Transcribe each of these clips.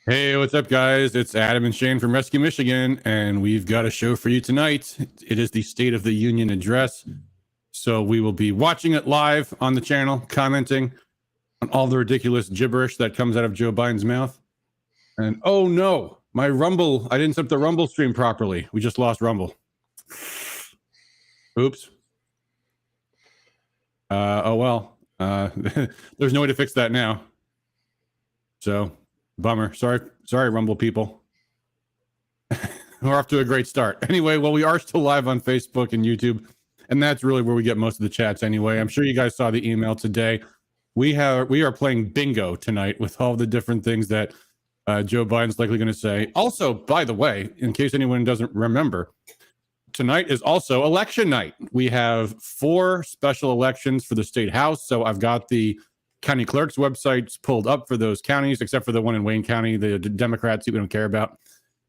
Hey, what's up, guys? It's Adam and Shane from Rescue Michigan, and we've got a show for you tonight. It is the State of the Union address. So we will be watching it live on the channel, commenting on all the ridiculous gibberish that comes out of Joe Biden's mouth. And oh no, my Rumble, I didn't set up the Rumble stream properly. We just lost Rumble. Oops. Oh well. There's no way to fix that now. So bummer. Sorry, Rumble people. We're off to a great start. Anyway, well, we are still live on Facebook and YouTube, and that's really where we get most of the chats anyway. I'm sure you guys saw the email today. We are playing bingo tonight with all the different things that Joe Biden's likely going to say. Also, by the way, in case anyone doesn't remember, tonight is also election night. We have 4 special elections for the state house. So I've got the county clerk's websites pulled up for those counties, except for the one in Wayne County, the Democrats we don't care about.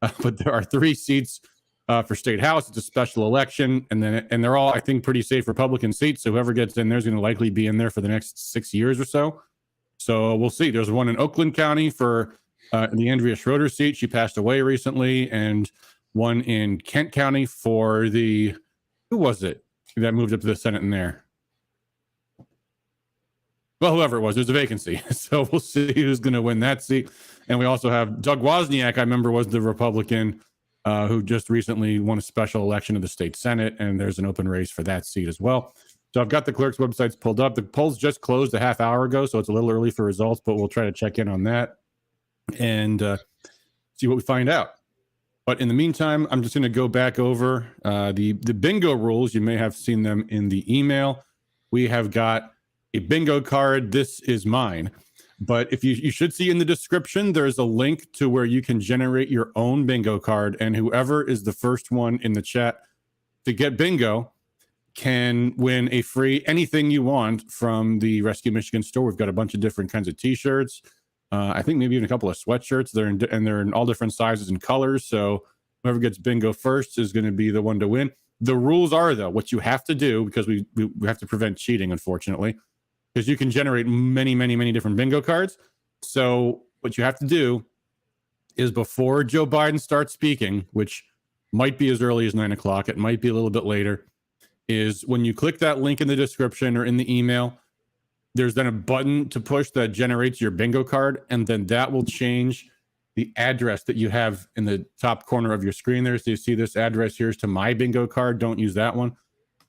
But there are 3 seats for state house. It's a special election, and they're all, I think, pretty safe Republican seats. So whoever gets in there is going to likely be in there for the next 6 years or so. So we'll see. There's one in Oakland County for the Andrea Schroeder seat. She passed away recently, and one in Kent County for the, who was it that moved up to the Senate in there? Well, whoever it was, there's a vacancy. So we'll see who's going to win that seat. And we also have Doug Wozniak, I remember, was the Republican who just recently won a special election of the state Senate, and there's an open race for that seat as well. So I've got the clerk's websites pulled up. The polls just closed a half hour ago, so it's a little early for results, but we'll try to check in on that and see what we find out. But in the meantime, I'm just going to go back over the bingo rules. You may have seen them in the email. We have got a bingo card. This is mine. But if you should see in the description, there's a link to where you can generate your own bingo card. And whoever is the first one in the chat to get bingo can win a free anything you want from the Rescue Michigan store. We've got a bunch of different kinds of T-shirts. I think maybe even a couple of sweatshirts. They're in all different sizes and colors. So whoever gets bingo first is going to be the one to win. The rules are, though, what you have to do, because we have to prevent cheating, unfortunately, because you can generate many, many, many different bingo cards. So what you have to do is before Joe Biden starts speaking, which might be as early as 9 o'clock, it might be a little bit later, is when you click that link in the description or in the email, there's then a button to push that generates your bingo card, and then that will change the address that you have in the top corner of your screen there. So you see this address here is to my bingo card. Don't use that one.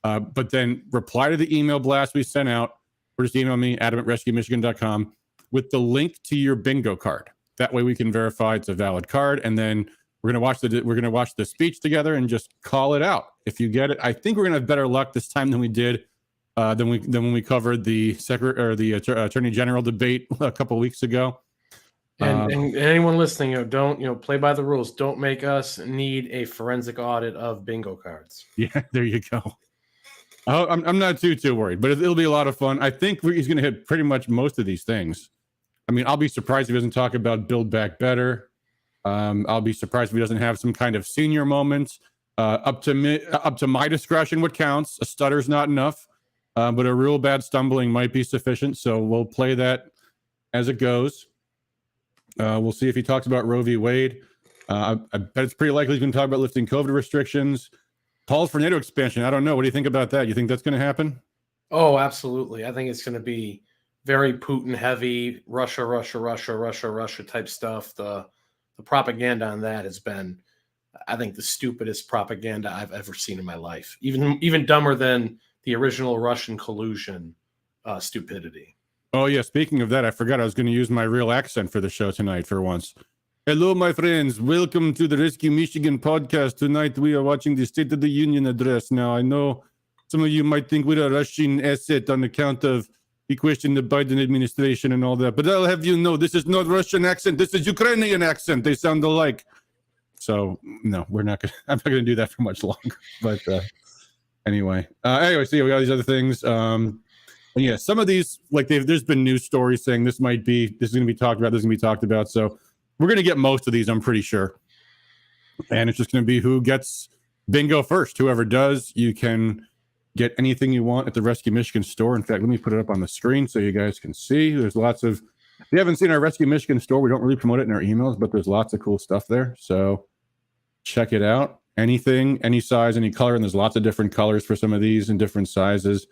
But then reply to the email blast we sent out, or just email me, adam@rescuemichigan.com, with the link to your bingo card. That way we can verify it's a valid card, and then we're gonna watch the speech together and just call it out. If you get it, I think we're gonna have better luck this time than we did than when we covered the Attorney General debate a couple of weeks ago. And anyone listening, don't play by the rules. Don't make us need a forensic audit of bingo cards. Yeah, there you go. I'm not too worried, but it'll be a lot of fun. I think he's going to hit pretty much most of these things. I mean, I'll be surprised if he doesn't talk about Build Back Better. I'll be surprised if he doesn't have some kind of senior moment. Up to my discretion, what counts. A stutter's not enough, but a real bad stumbling might be sufficient. So we'll play that as it goes. We'll see if he talks about Roe v. Wade. I bet it's pretty likely he's going to talk about lifting COVID restrictions. Calls for NATO expansion. I don't know. What do you think about that? You think that's going to happen? Oh, absolutely. I think it's going to be very Putin heavy, Russia type stuff. The propaganda on that has been, I think, the stupidest propaganda I've ever seen in my life. Even dumber than the original Russian collusion stupidity. Oh, yeah. Speaking of that, I forgot I was going to use my real accent for the show tonight for once. Hello, my friends. Welcome to the Rescue Michigan podcast. Tonight, we are watching the State of the Union address. Now, I know some of you might think we're a Russian asset on account of the question the Biden administration and all that. But I'll have you know, this is not Russian accent. This is Ukrainian accent. They sound alike. So, no, I'm not going to do that for much longer. But anyway, so yeah, we got these other things. And yeah, some of these, like there's been news stories saying this is going to be talked about, this is going to be talked about. So we're going to get most of these, I'm pretty sure. And it's just going to be who gets bingo first. Whoever does, you can get anything you want at the Rescue Michigan store. In fact, let me put it up on the screen so you guys can see. There's lots of If you haven't seen our Rescue Michigan store, we don't really promote it in our emails, but there's lots of cool stuff there. So check it out. Anything, any size, any color, and there's lots of different colors for some of these and different sizes.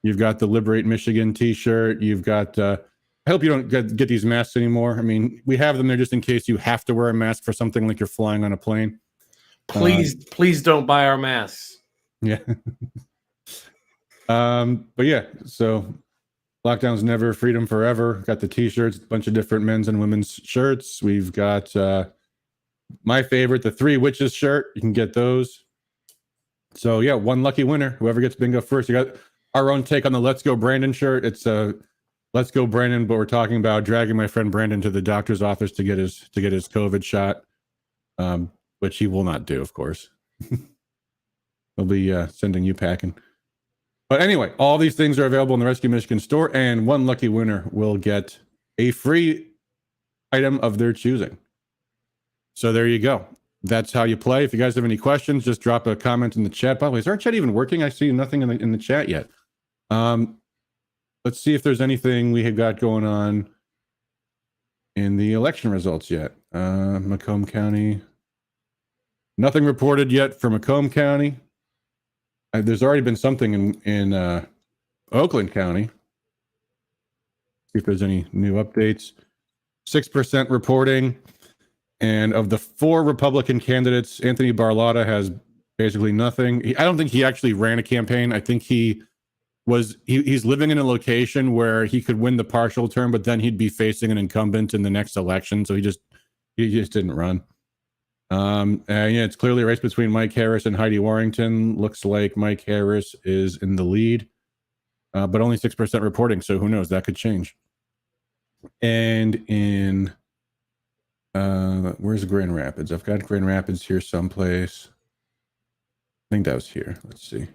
You've got the Liberate Michigan t-shirt. You've got, I hope you don't get these masks anymore. I mean, we have them there just in case you have to wear a mask for something like you're flying on a plane. Please don't buy our masks. Yeah. But yeah, so lockdown's never, freedom forever. Got the t-shirts, a bunch of different men's and women's shirts. We've got my favorite, the Three Witches shirt. You can get those. So yeah, one lucky winner. Whoever gets bingo first. You got our own take on the Let's Go Brandon shirt. It's Let's Go Brandon, but we're talking about dragging my friend Brandon to the doctor's office to get his COVID shot, which he will not do, of course. He'll be sending you packing. But anyway, all these things are available in the Rescue Michigan store, and one lucky winner will get a free item of their choosing. So there you go. That's how you play. If you guys have any questions, just drop a comment in the chat. By the way, is our chat even working? I see nothing in the chat yet. Let's see if there's anything we have got going on in the election results yet. Macomb County. Nothing reported yet for Macomb County. There's already been something in Oakland County. See if there's any new updates. 6% reporting. And of the 4 Republican candidates, Anthony Barlotta has basically nothing. I don't think he actually ran a campaign. I think he's living in a location where he could win the partial term, but then he'd be facing an incumbent in the next election. So he just didn't run. And yeah, it's clearly a race between Mike Harris and Heidi Warrington. Looks like Mike Harris is in the lead, but only 6% reporting. So who knows? That could change. And in where's Grand Rapids? I've got Grand Rapids here someplace. I think that was here. Let's see. Is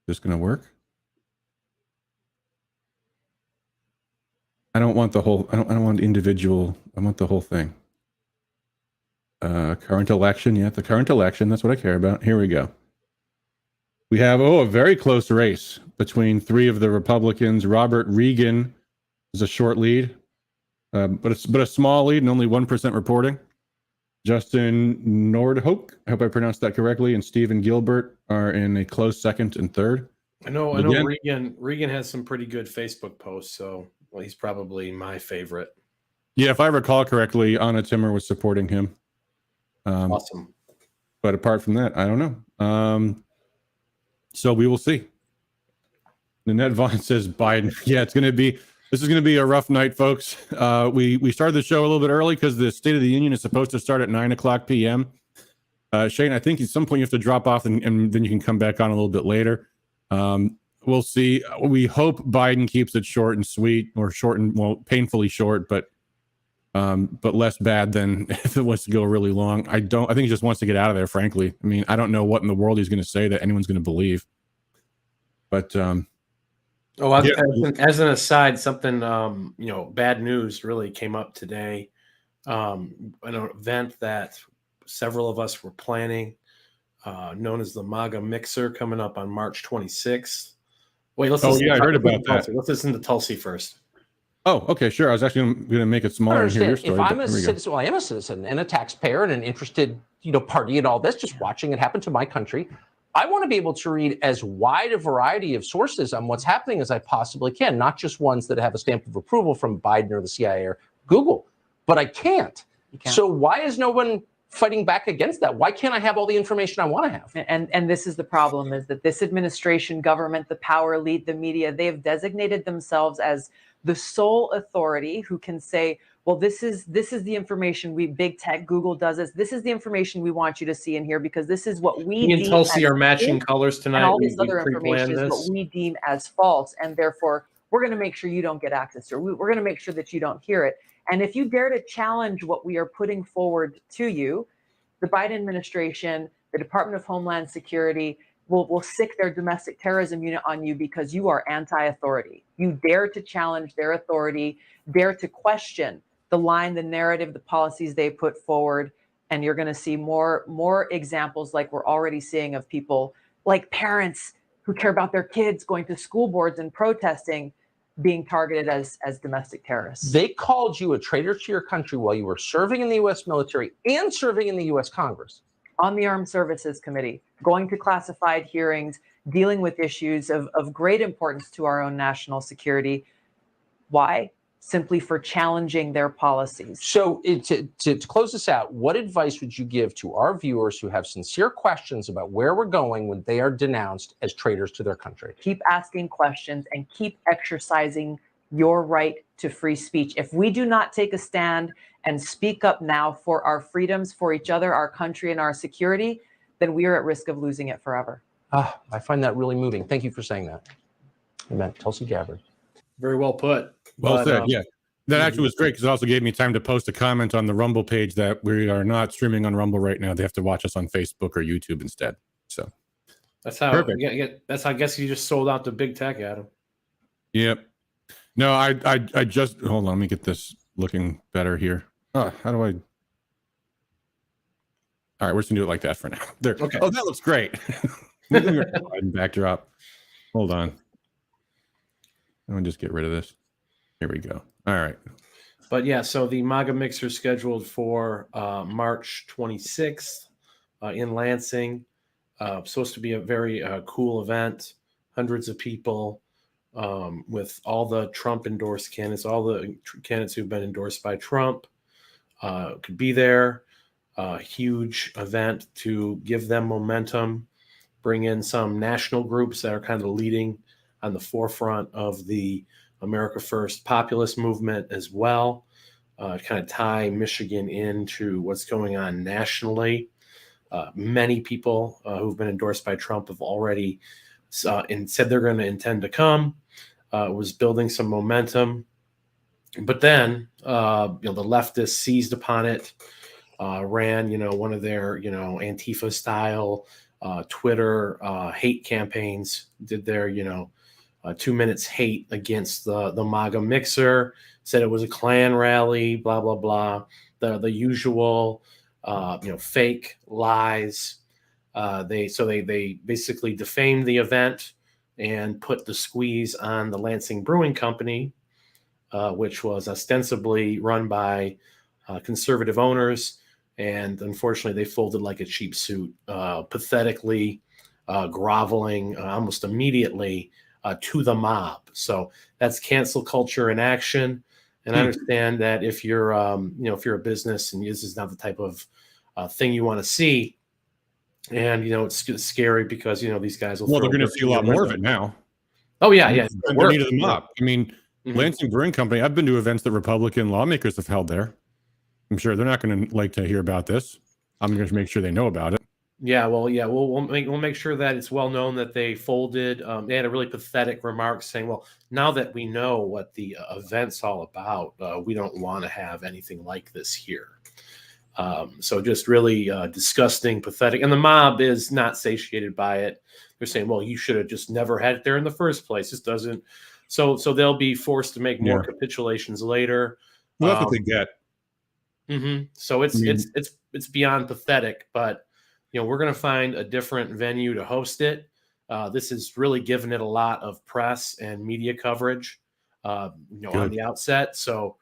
this gonna work? I don't want the whole. I don't want individual. I want the whole thing. Current election. Yeah, the current election. That's what I care about. Here we go. We have a very close race between 3 of the Republicans. Robert Regan is a short lead. But a small lead and only 1% reporting. Justin Nordhoek, I hope I pronounced that correctly, and Stephen Gilbert are in a close second and third. I know Regan has some pretty good Facebook posts, so he's probably my favorite. Yeah, if I recall correctly, Anna Timmer was supporting him. Awesome. But apart from that, I don't know. So we will see. Nanette Vaughn says Biden. Yeah, this is going to be a rough night, folks. We started the show a little bit early because the State of the Union is supposed to start at 9:00 p.m. Shane, I think at some point you have to drop off and then you can come back on a little bit later. We'll see. We hope Biden keeps it short and sweet, or short and, well, painfully short, but less bad than if it was to go really long. I think he just wants to get out of there, frankly. I mean, I don't know what in the world he's going to say that anyone's going to believe. But as an aside, something bad news really came up today. An event that several of us were planning, known as the MAGA Mixer, coming up on March 26th. Wait, let's. I heard about that. Let's listen to Tulsi first. Oh, okay, sure. I was actually going to make it smaller and hear your story. If I'm a citizen, well, I am a citizen and a taxpayer and an interested, party in all this, just watching it happen to my country, I want to be able to read as wide a variety of sources on what's happening as I possibly can, not just ones that have a stamp of approval from Biden or the CIA or Google, but I can't. So why is no one fighting back against that? Why can't I have all the information I want to have? And this is the problem, is that this administration, government, the power elite, the media, they have designated themselves as the sole authority who can say, well, this is the information big tech, Google does this. This is the information we want you to see in here because this is what we Me and Tulsi are matching colors tonight. And all this other information is what we deem as false. And therefore, we're going to make sure you don't get access to it. We're going to make sure that you don't hear it. And if you dare to challenge what we are putting forward to you, the Biden administration, the Department of Homeland Security will sick their domestic terrorism unit on you because you are anti-authority. You dare to challenge their authority, dare to question the line, the narrative, the policies they put forward, and you're going to see more examples like we're already seeing of people like parents who care about their kids going to school boards and protesting, being targeted as domestic terrorists. They called you a traitor to your country while you were serving in the U.S. military and serving in the U.S. Congress. On the Armed Services Committee, going to classified hearings, dealing with issues of great importance to our own national security. Why? Simply for challenging their policies. So to close this out, what advice would you give to our viewers who have sincere questions about where we're going when they are denounced as traitors to their country? Keep asking questions and keep exercising your right to free speech. If we do not take a stand and speak up now for our freedoms, for each other, our country, and our security, then we are at risk of losing it forever. I find that really moving. Thank you for saying that. Amen. Tulsi Gabbard. Very well put. Well said. Yeah. That actually was great because it also gave me time to post a comment on the Rumble page that we are not streaming on Rumble right now. They have to watch us on Facebook or YouTube instead. So that's how. That's how I guess you just sold out to big tech, Adam. Yep. No, I just hold on. Let me get this looking better here. Oh, how do I? All right, we're just gonna do it like that for now. There. Okay. Oh, that looks great. Backdrop. Hold on. I'm gonna just get rid of this. Here we go. All right. But yeah, so the MAGA Mixer is scheduled for March 26th in Lansing. Supposed to be a very cool event. Hundreds of people with all the Trump endorsed candidates, all the candidates who've been endorsed by Trump could be there. Huge event to give them momentum, bring in some national groups that are kind of leading on the forefront of the America First populist movement as well, kind of tie Michigan into what's going on nationally. Many people who've been endorsed by Trump have already said they're going to intend to come, was building some momentum. But then, the leftists seized upon it, ran, one of their, Antifa style Twitter hate campaigns, did their, 2 minutes hate against the MAGA Mixer, said it was a Klan rally, blah, blah, blah. The usual, fake lies. They basically defamed the event and put the squeeze on the Lansing Brewing Company, which was ostensibly run by conservative owners. And unfortunately, they folded like a cheap suit, pathetically groveling almost immediately to the mob. So that's cancel culture in action. And I understand that if you're, if you're a business and this is not the type of thing you want to see, and it's scary because these guys will. Well, they're going to see a lot more of it now. Oh yeah, yeah. Underneath the mob. I mean, Lansing Brewing Company. I've been to events that Republican lawmakers have held there. I'm sure they're not going to like to hear about this. I'm going to make sure they know about it. Yeah, well, yeah, we'll make sure that it's well known that they folded. They had a really pathetic remark saying, "Well, now that we know what the event's all about, we don't want to have anything like this here." So just really disgusting, pathetic, and the mob is not satiated by it. They're saying, "Well, you should have just never had it there in the first place. This doesn't." So they'll be forced to make more capitulations later. Well, that's what they get. So it's beyond pathetic, but. We're going to find a different venue to host it. This is really giving it a lot of press and media coverage, on the outset. So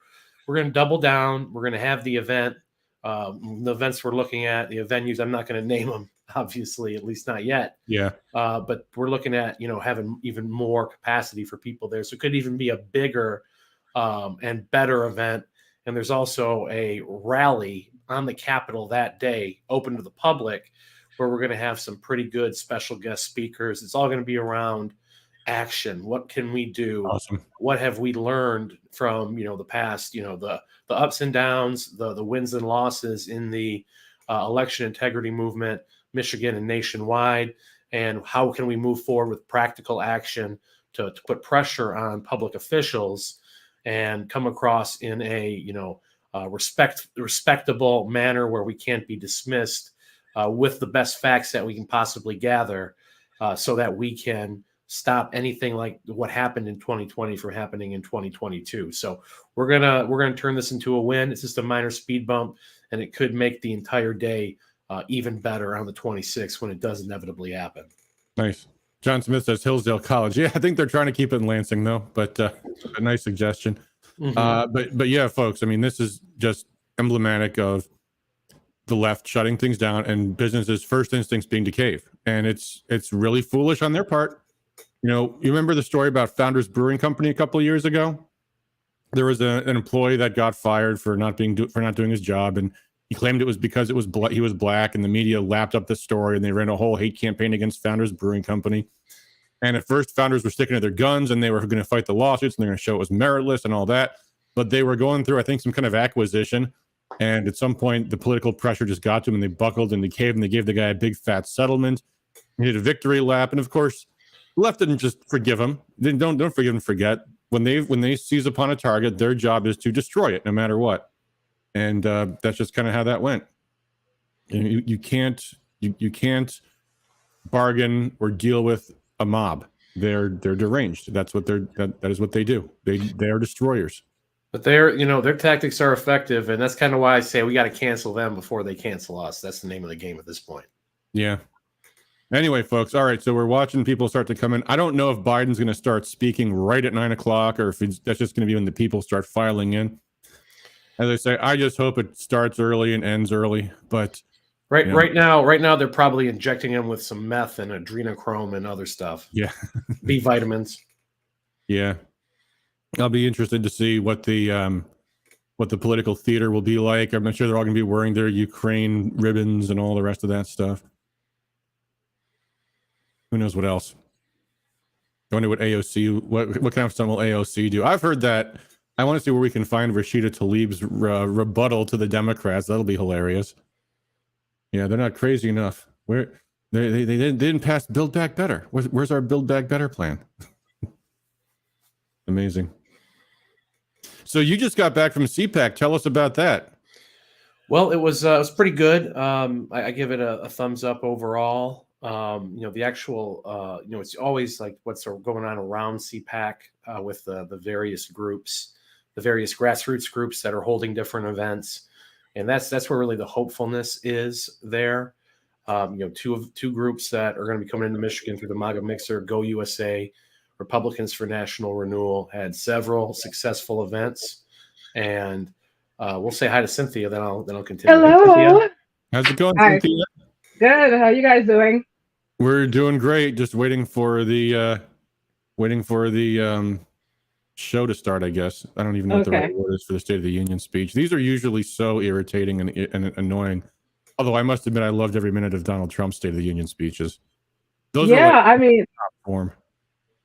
we're going to double down. We're going to have the event. The events we're looking at, the venues, I'm not going to name them, obviously, at least not yet. Yeah. But we're looking at, having even more capacity for people there. So it could even be a bigger and better event. And there's also a rally on the Capitol that day, open to the public, where we're going to have some pretty good special guest speakers. It's all going to be around action. What can we do? Awesome. What have we learned from, the past, the ups and downs, the wins and losses in the election integrity movement, Michigan and nationwide, and how can we move forward with practical action to put pressure on public officials and come across in a, respectable manner where we can't be dismissed with the best facts that we can possibly gather, so that we can stop anything like what happened in 2020 from happening in 2022. So we're gonna turn this into a win. It's just a minor speed bump, and it could make the entire day even better on the 26th when it does inevitably happen. Nice. John Smith says Hillsdale College. Yeah, I think they're trying to keep it in Lansing though, but a nice suggestion. But yeah, folks, I mean, this is just emblematic of the left shutting things down and businesses' first instincts being to cave. And it's really foolish on their part. You know, you remember the story about Founders Brewing Company a couple of years ago? There was an employee that got fired for not doing his job, and he claimed it was because he was black, and the media lapped up the story and they ran a whole hate campaign against Founders Brewing Company. And at first, founders were sticking to their guns and they were going to fight the lawsuits and they're going to show it was meritless and all that. But they were going through, I think, some kind of acquisition. And at some point, the political pressure just got to them and they buckled and they caved and they gave the guy a big fat settlement. He did a victory lap. And of course, the left didn't just forgive him. Don't forgive and forget. When they seize upon a target, their job is to destroy it no matter what. And that's just kind of how that went. You can't bargain or deal with a mob. They're deranged. That is what they do. They are destroyers. But their tactics are effective, and that's kind of why I say we got to cancel them before they cancel us. That's the name of the game at this point. Yeah. Anyway, folks. All right. So we're watching people start to come in. I don't know if Biden's going to start speaking right at 9:00 or if that's just going to be when the people start filing in. As I say, I just hope it starts early and ends early. But right now they're probably injecting him with some meth and adrenochrome and other stuff. Yeah. B vitamins. Yeah. I'll be interested to see what the political theater will be like. I'm sure they're all going to be wearing their Ukraine ribbons and all the rest of that stuff. Who knows what else? I wonder what AOC, what kind of stuff will AOC do? I've heard that. I want to see where we can find Rashida Tlaib's rebuttal to the Democrats. That'll be hilarious. Yeah, they're not crazy enough. They didn't pass Build Back Better. Where's our Build Back Better plan? Amazing. So you just got back from CPAC. Tell us about that. Well, it was pretty good. I give it a thumbs up overall. The actual, it's always like what's going on around CPAC with the various groups, the various grassroots groups that are holding different events. And that's where really the hopefulness is there. Two groups that are going to be coming into Michigan through the MAGA Mixer, Go USA, Republicans for National Renewal, had several successful events. And we'll say hi to Cynthia, then I'll continue. Hello. How's it going, Hi. Cynthia? Good. How are you guys doing? We're doing great. Just waiting for the show to start, I guess. I don't even know what the right word is for the State of the Union speech. These are usually so irritating and annoying. Although I must admit, I loved every minute of Donald Trump's State of the Union speeches. Those are like I mean, top form.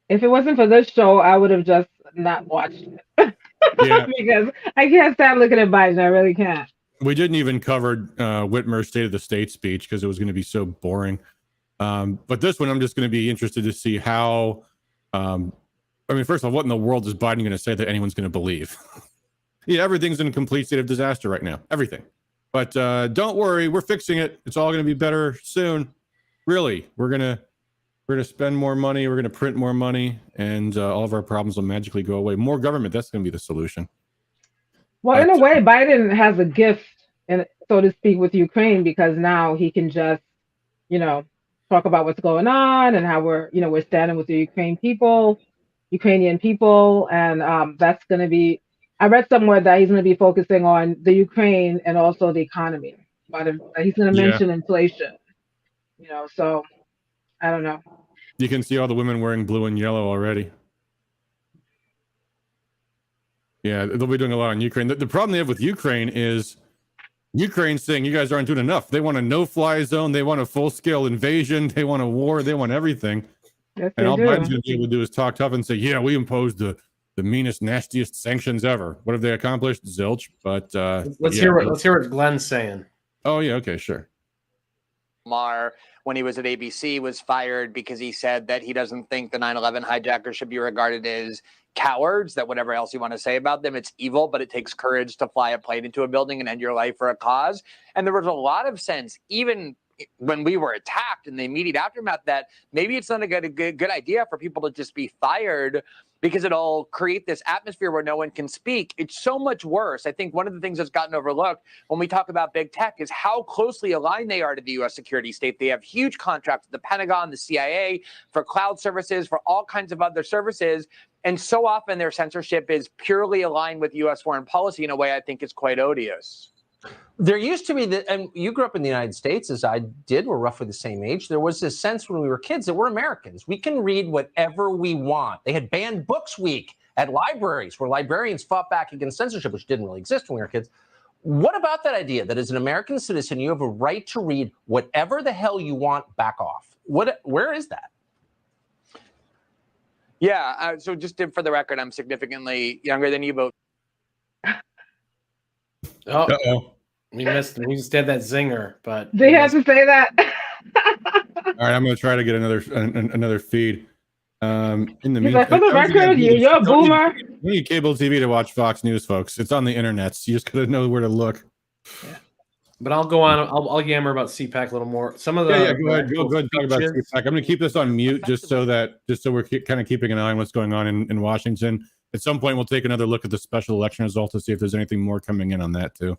If it wasn't for this show, I would have just not watched it. Yeah. Because I can't stop looking at Biden. I really can't. We didn't even cover Whitmer's State of the State speech because it was going to be so boring. But this one, I'm just going to be interested to see how. First of all, what in the world is Biden going to say that anyone's going to believe? Yeah, everything's in a complete state of disaster right now. Everything. But don't worry, we're fixing it. It's all going to be better soon. Really, we're gonna spend more money. We're gonna print more money, and all of our problems will magically go away. More government. That's going to be the solution. Well, in a way, Biden has a gift, so to speak, with Ukraine because now he can just, talk about what's going on and how we're standing with the Ukrainian people, and that's going to be. I read somewhere that he's going to be focusing on the Ukraine and also the economy, but he's going to mention inflation. So I don't know. You can see all the women wearing blue and yellow already. Yeah, they'll be doing a lot on Ukraine. The problem they have with Ukraine is Ukraine's saying you guys aren't doing enough. They want a no-fly zone. They want a full-scale invasion. They want a war. They want everything. Yes, and all Biden's going to be able to do is talk tough and say, yeah, we imposed the meanest, nastiest sanctions ever. What have they accomplished? Zilch. But let's hear what Glenn's saying. Oh, yeah. Okay, sure. Mar, when he was at ABC, was fired because he said that he doesn't think the 9/11 hijackers should be regarded as cowards, that whatever else you want to say about them, it's evil, but it takes courage to fly a plane into a building and end your life for a cause. And there was a lot of sense, even when we were attacked in the immediate aftermath, that maybe it's not a good idea for people to just be fired because it'll create this atmosphere where no one can speak. It's so much worse. I think one of the things that's gotten overlooked when we talk about big tech is how closely aligned they are to the U.S. security state. They have huge contracts with the Pentagon, the CIA, for cloud services, for all kinds of other services. And so often their censorship is purely aligned with U.S. foreign policy in a way I think is quite odious. There used to be and you grew up in the United States as I did, we're roughly the same age. There was this sense when we were kids that we're Americans. We can read whatever we want. They had banned books week at libraries where librarians fought back against censorship, which didn't really exist when we were kids. What about that idea that as an American citizen, you have a right to read whatever the hell you want, back off? Where is that? Yeah, so just for the record, I'm significantly younger than you both. Uh-oh. We just did that zinger, but They had to say that. All right, I'm going to try to get another feed. In the meantime, for the record, you're a boomer. You need cable TV to watch Fox News, folks. It's on the internet. So you just got to know where to look. Yeah. But I'll go on. I'll yammer about CPAC a little more. Some of the Go ahead. Go ahead and talk about CPAC. I'm going to keep this on mute just so we're kind of keeping an eye on what's going on in Washington. At some point, we'll take another look at the special election results to see if there's anything more coming in on that too.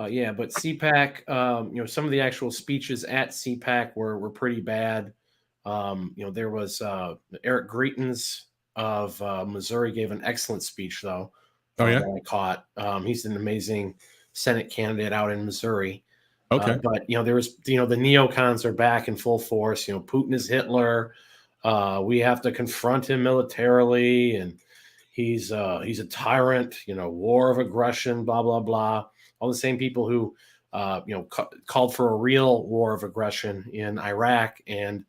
Yeah, but CPAC, some of the actual speeches at CPAC were pretty bad. There was Eric Greitens of Missouri gave an excellent speech, though. Oh, yeah? That I caught. He's an amazing Senate candidate out in Missouri. Okay. But, there was, the neocons are back in full force. Putin is Hitler. We have to confront him militarily, and he's a tyrant, war of aggression, blah, blah, blah. All the same people who, called for a real war of aggression in Iraq and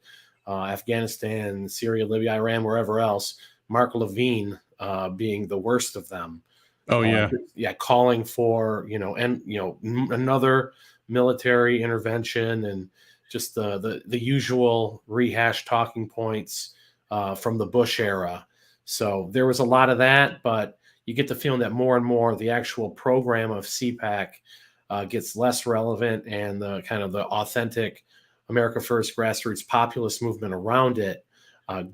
Afghanistan, Syria, Libya, Iran, wherever else. Mark Levine being the worst of them. Oh yeah, calling for another military intervention and just the usual rehashed talking points from the Bush era. So there was a lot of that, but you get the feeling that more and more the actual program of CPAC gets less relevant, and the kind of the authentic America First grassroots populist movement around it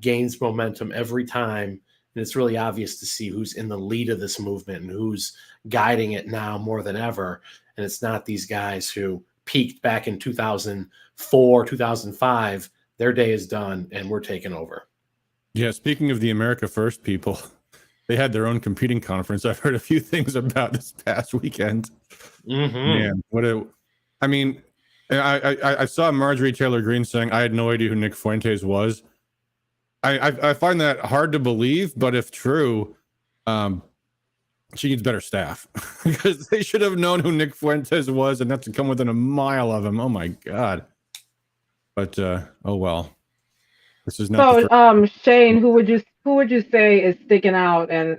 gains momentum every time. And it's really obvious to see who's in the lead of this movement and who's guiding it now more than ever. And it's not these guys who peaked back in 2004, 2005. Their day is done and we're taking over. Yeah, speaking of the America First people, they had their own competing conference. I've heard a few things about this past weekend. Mm-hmm. Man, I saw Marjorie Taylor Greene saying, I had no idea who Nick Fuentes was. I find that hard to believe, but if true, she needs better staff because they should have known who Nick Fuentes was and not to come within a mile of him. Oh my God. But, oh well. This is not. So, Shane, who would you say is sticking out and,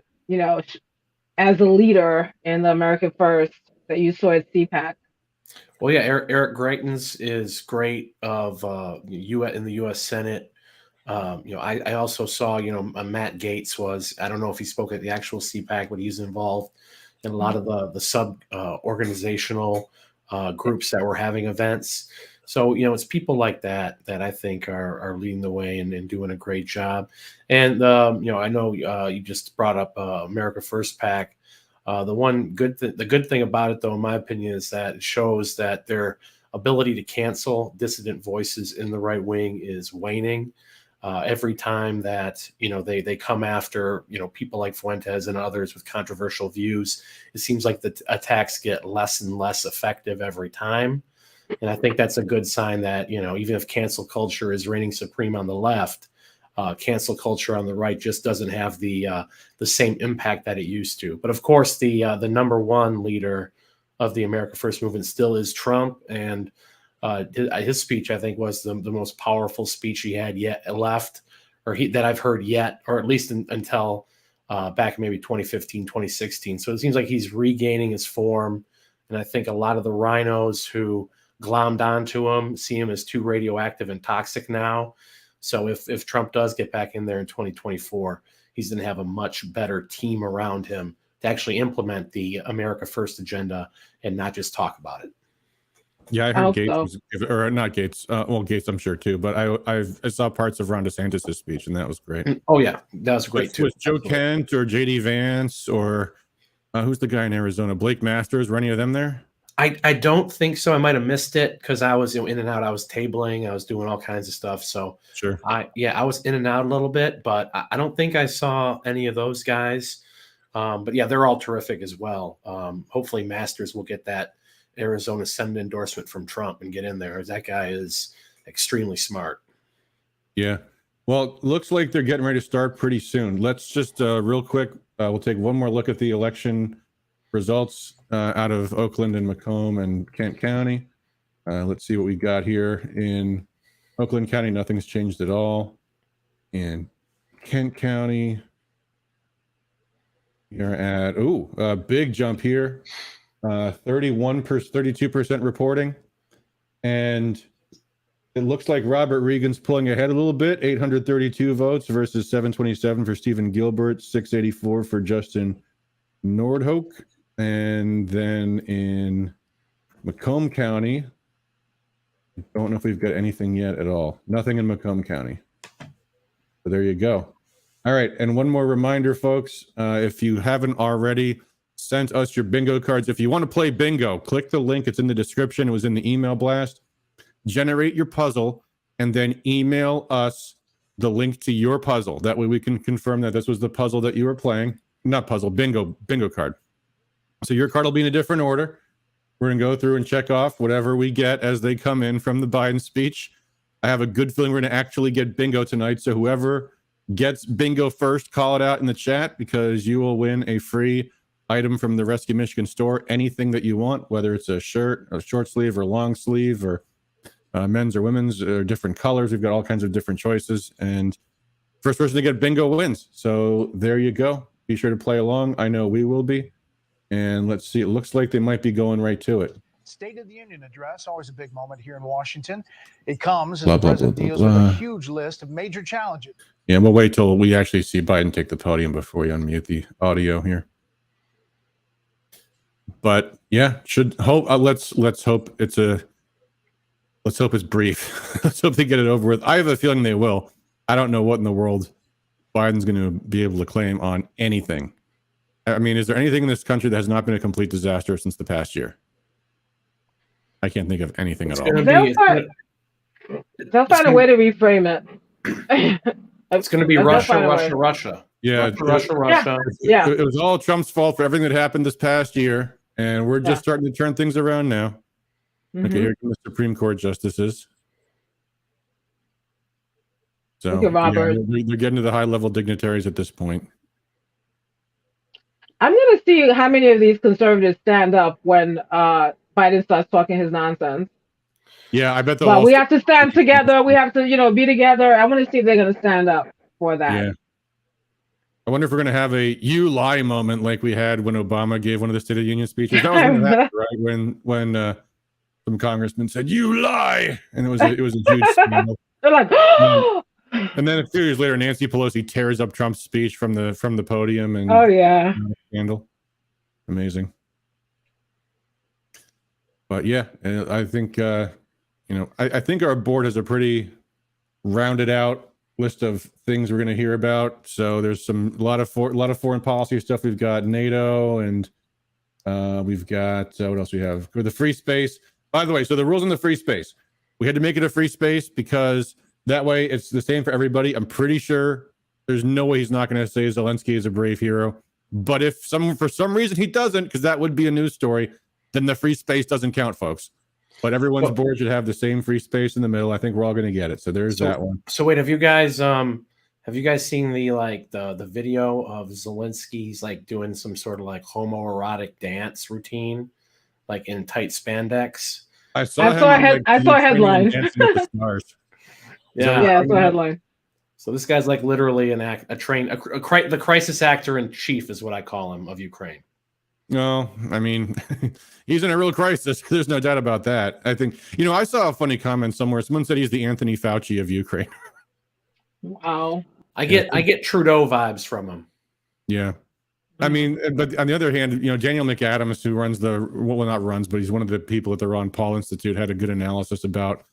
as a leader in the America First that you saw at CPAC? Well, yeah, Eric Greitens is great in the U.S. Senate. I also saw, Matt Gaetz was, I don't know if he spoke at the actual CPAC, but he's involved in a lot of the sub organizational groups that were having events. So, it's people like that I think are leading the way and doing a great job. And, I know you just brought up America First PAC. The good thing about it, though, in my opinion, is that it shows that their ability to cancel dissident voices in the right wing is waning. Every time that, they come after, people like Fuentes and others with controversial views, it seems like the attacks get less and less effective every time. And I think that's a good sign that, even if cancel culture is reigning supreme on the left, cancel culture on the right just doesn't have the same impact that it used to. But of course, the number one leader of the America First movement still is Trump, and his speech, I think, was the most powerful speech he had left, that I've heard yet, or at least until back maybe 2015, 2016. So it seems like he's regaining his form, and I think a lot of the rhinos who glommed onto him see him as too radioactive and toxic now. So if Trump does get back in there in 2024, he's going to have a much better team around him to actually implement the America First agenda and not just talk about it. Yeah, I I heard hope Gates, so. or not Gates. Well, Gates, I'm sure too. But I saw parts of Ron DeSantis' speech, and that was great. Oh yeah, that was great too. Was Joe Absolutely. Kent or JD Vance or who's the guy in Arizona? Blake Masters? Were any of them there? I don't think so. I might have missed it because I was in and out. I was tabling. I was doing all kinds of stuff. So Sure. I was in and out a little bit, but I don't think I saw any of those guys. But yeah, they're all terrific as well. Hopefully Masters will get that Arizona Senate endorsement from Trump and get in there. That guy is extremely smart. Yeah. Well, looks like they're getting ready to start pretty soon. Let's just real quick, we'll take one more look at the election results out of Oakland and Macomb and Kent County. Let's see what we got here in Oakland County. Nothing's changed at all. In Kent County, you're at a big jump here, 32% reporting, and it looks like Robert Regan's pulling ahead a little bit, 832 votes versus 727 for Stephen Gilbert, 684 for Justin Nordhoek. And then in Macomb County, I don't know if we've got anything yet at all. Nothing in Macomb County. So there you go. All right. And one more reminder, folks, if you haven't already sent us your bingo cards, if you want to play bingo, click the link. It's in the description. It was in the email blast. Generate your puzzle and then email us the link to your puzzle. That way we can confirm that this was the puzzle that you were playing. Not puzzle, bingo card. So your card will be in a different order. We're going to go through and check off whatever we get as they come in from the Biden speech. I have a good feeling we're going to actually get bingo tonight. So whoever gets bingo first, call it out in the chat because you will win a free item from the Rescue Michigan store. Anything that you want, whether it's a shirt, a short sleeve or long sleeve or men's or women's or different colors. We've got all kinds of different choices. And first person to get bingo wins. So there you go. Be sure to play along. I know we will be. And let's see, it looks like they might be going right to it. State of the Union address, always a big moment here in Washington. It comes as the president deals with a huge list of major challenges. Yeah, we'll wait till we actually see Biden take the podium before we unmute the audio here. But yeah, should hope. Let's hope it's brief. Let's hope they get it over with. I have a feeling they will. I don't know what in the world Biden's going to be able to claim on anything. I mean, is there anything in this country that has not been a complete disaster since the past year? I can't think of anything at all. They'll find a way to reframe it. It's going to be Russia. Yeah, Russia. Yeah. It was all Trump's fault for everything that happened this past year, and we're just starting to turn things around now. Mm-hmm. Okay, here come the Supreme Court justices. So Look at Robert. They're getting to the high-level dignitaries at this point. I'm going to see how many of these conservatives stand up when Biden starts talking his nonsense. Yeah, I bet they'll. But we have to stand together. We have to, be together. I want to see if they're going to stand up for that. Yeah. I wonder if we're going to have a "you lie" moment like we had when Obama gave one of the State of the Union speeches. That was going to happen, right? When some congressman said "you lie," and it was a huge scandal. They're like, and then a few years later, Nancy Pelosi tears up Trump's speech from the podium, and scandal. Amazing. But yeah, I think I think our board has a pretty rounded out list of things we're going to hear about. So there's a lot of foreign policy stuff. We've got NATO, and we've got what else we have? The free space. By the way, so the rules on the free space, we had to make it a free space because that way it's the same for everybody. I'm pretty sure there's no way he's not going to say Zelensky is a brave hero. But if for some reason he doesn't, because that would be a news story, then the free space doesn't count, folks. But everyone's board should have the same free space in the middle. I think we're all going to get it. So there's that one. So wait, have you guys seen the video of Zelensky's doing some sort of homoerotic dance routine, in tight spandex? I saw a headline. Yeah, I saw a headline. So this guy's literally the crisis actor in chief is what I call him of Ukraine. No, I mean, he's in a real crisis. There's no doubt about that. I think, I saw a funny comment somewhere. Someone said he's the Anthony Fauci of Ukraine. Wow. I get Trudeau vibes from him. Yeah. I mean, but on the other hand, Daniel McAdams, who runs not runs, but he's one of the people at the Ron Paul Institute, had a good analysis about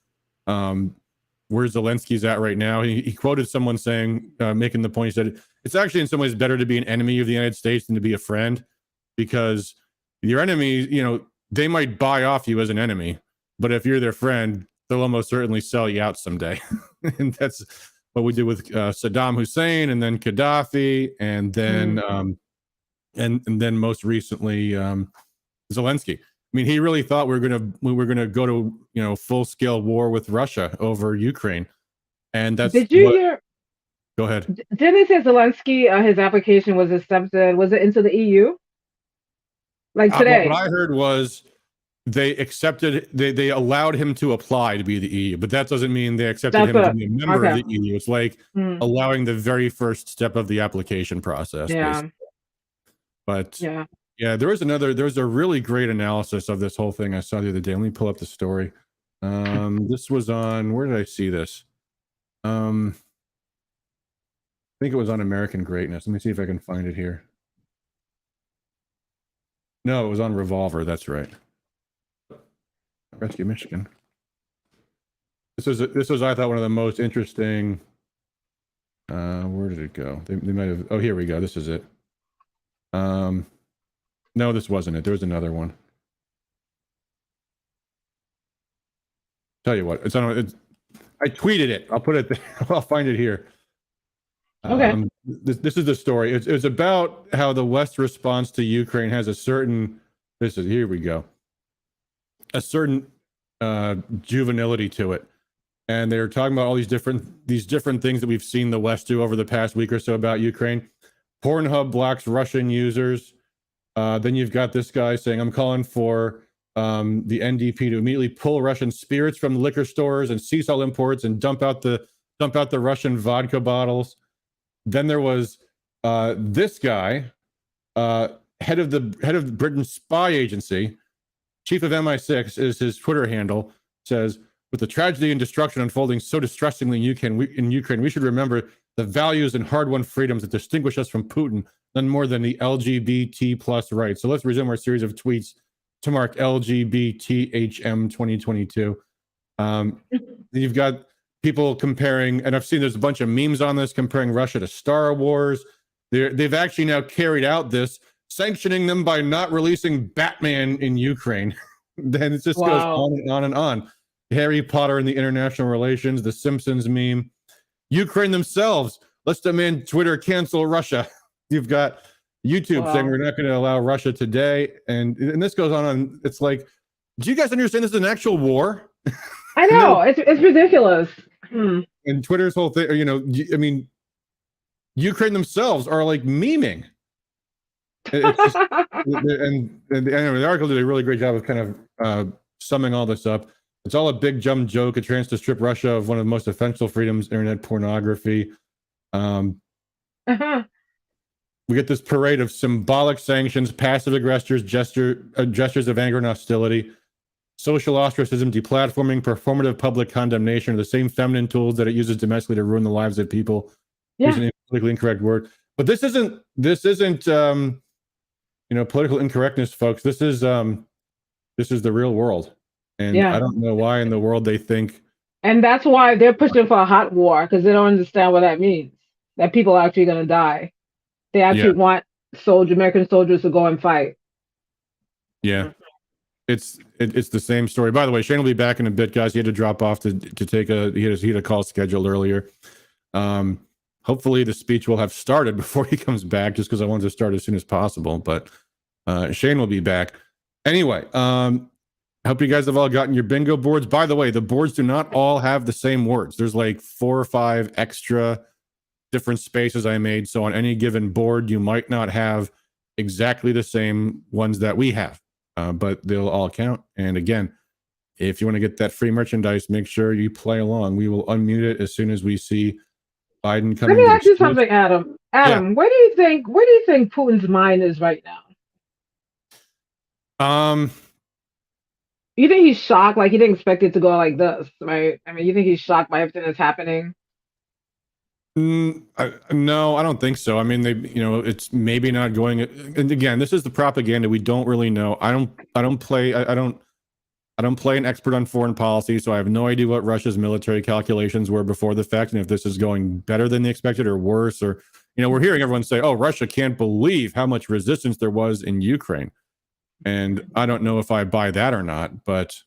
where Zelensky's at right now. He quoted someone saying, making the point, he said, it's actually in some ways better to be an enemy of the United States than to be a friend, because your enemy, they might buy off you as an enemy, but if you're their friend, they'll almost certainly sell you out someday. And that's what we did with Saddam Hussein, and then Gaddafi, and then and then most recently Zelensky. I mean, he really thought we were gonna go to full scale war with Russia over Ukraine, and that's. Did you hear? Go ahead. Didn't it say Zelensky his application was accepted? Was it into the EU? Like today? What I heard was they accepted. They allowed him to apply to be the EU, but that doesn't mean they accepted him to be a member of the EU. It's like allowing the very first step of the application process. Yeah. Basically. But there was a really great analysis of this whole thing I saw the other day. Let me pull up the story. This was on, where did I see this? I think it was on American Greatness. Let me see if I can find it here. No, it was on Revolver. That's right. Rescue Michigan. This was I thought one of the most interesting. Where did it go? They might have. Oh, here we go. This is it. No, this wasn't it. There was another one. Tell you what, I tweeted it. I'll put it there. I'll find it here. Okay. This is the story. It's about how the West's response to Ukraine has a certain. Here we go. A certain juvenility to it, and they're talking about all these different things that we've seen the West do over the past week or so about Ukraine. Pornhub blocks Russian users. Then you've got this guy saying, I'm calling for the NDP to immediately pull Russian spirits from the liquor stores and cease all imports and dump out the Russian vodka bottles. Then there was this guy, head of Britain's spy agency, chief of MI6 is his Twitter handle, says, with the tragedy and destruction unfolding so distressingly in Ukraine, we should remember the values and hard-won freedoms that distinguish us from Putin, none more than the LGBT plus rights. So let's resume our series of tweets to mark LGBTHM 2022. You've got people comparing, and I've seen there's a bunch of memes on this, comparing Russia to Star Wars. They've actually now carried out this, sanctioning them by not releasing Batman in Ukraine. Then it just goes on and on and on. Harry Potter and the international relations, the Simpsons meme. Ukraine themselves, let's demand Twitter cancel Russia. You've got YouTube saying we're not going to allow Russia today. And this goes on. It's like, do you guys understand this is an actual war? I know. It's ridiculous. And Twitter's whole thing, I mean, Ukraine themselves are like memeing. It's just, and anyway, the article did a really great job of kind of summing all this up. It's all a big dumb joke, a chance to strip Russia of one of the most essential freedoms, internet pornography. We get this parade of symbolic sanctions, passive aggressors, gestures of anger and hostility, social ostracism, deplatforming, performative public condemnation are the same feminine tools that it uses domestically to ruin the lives of people. Using a politically incorrect word. But this isn't political incorrectness, folks. This is the real world. And I don't know why in the world they think. And that's why they're pushing for a hot war, because they don't understand what that means. That people are actually going to die. They actually want American soldiers to go and fight. Yeah. It's the same story. By the way, Shane will be back in a bit, guys. He had to drop off to take he had a call scheduled earlier. Hopefully the speech will have started before he comes back, just because I wanted to start as soon as possible. But Shane will be back. Anyway, I hope you guys have all gotten your bingo boards. By the way, the boards do not all have the same words. There's like 4 or 5 extra different spaces I made. So on any given board, you might not have exactly the same ones that we have, but they'll all count. And again, if you want to get that free merchandise, make sure you play along. We will unmute it as soon as we see Biden coming. Let me ask you something, Adam. Where do you think Putin's mind is right now? You think he's shocked? Like, he didn't expect it to go like this, right? I mean, you think he's shocked by everything that's happening? No, I don't think so. I mean, it's maybe not going. And again, this is the propaganda. We don't really know. I don't play an expert on foreign policy, so I have no idea what Russia's military calculations were before the fact, and if this is going better than they expected or worse. Or, we're hearing everyone say, "Oh, Russia can't believe how much resistance there was in Ukraine," and I don't know if I buy that or not. But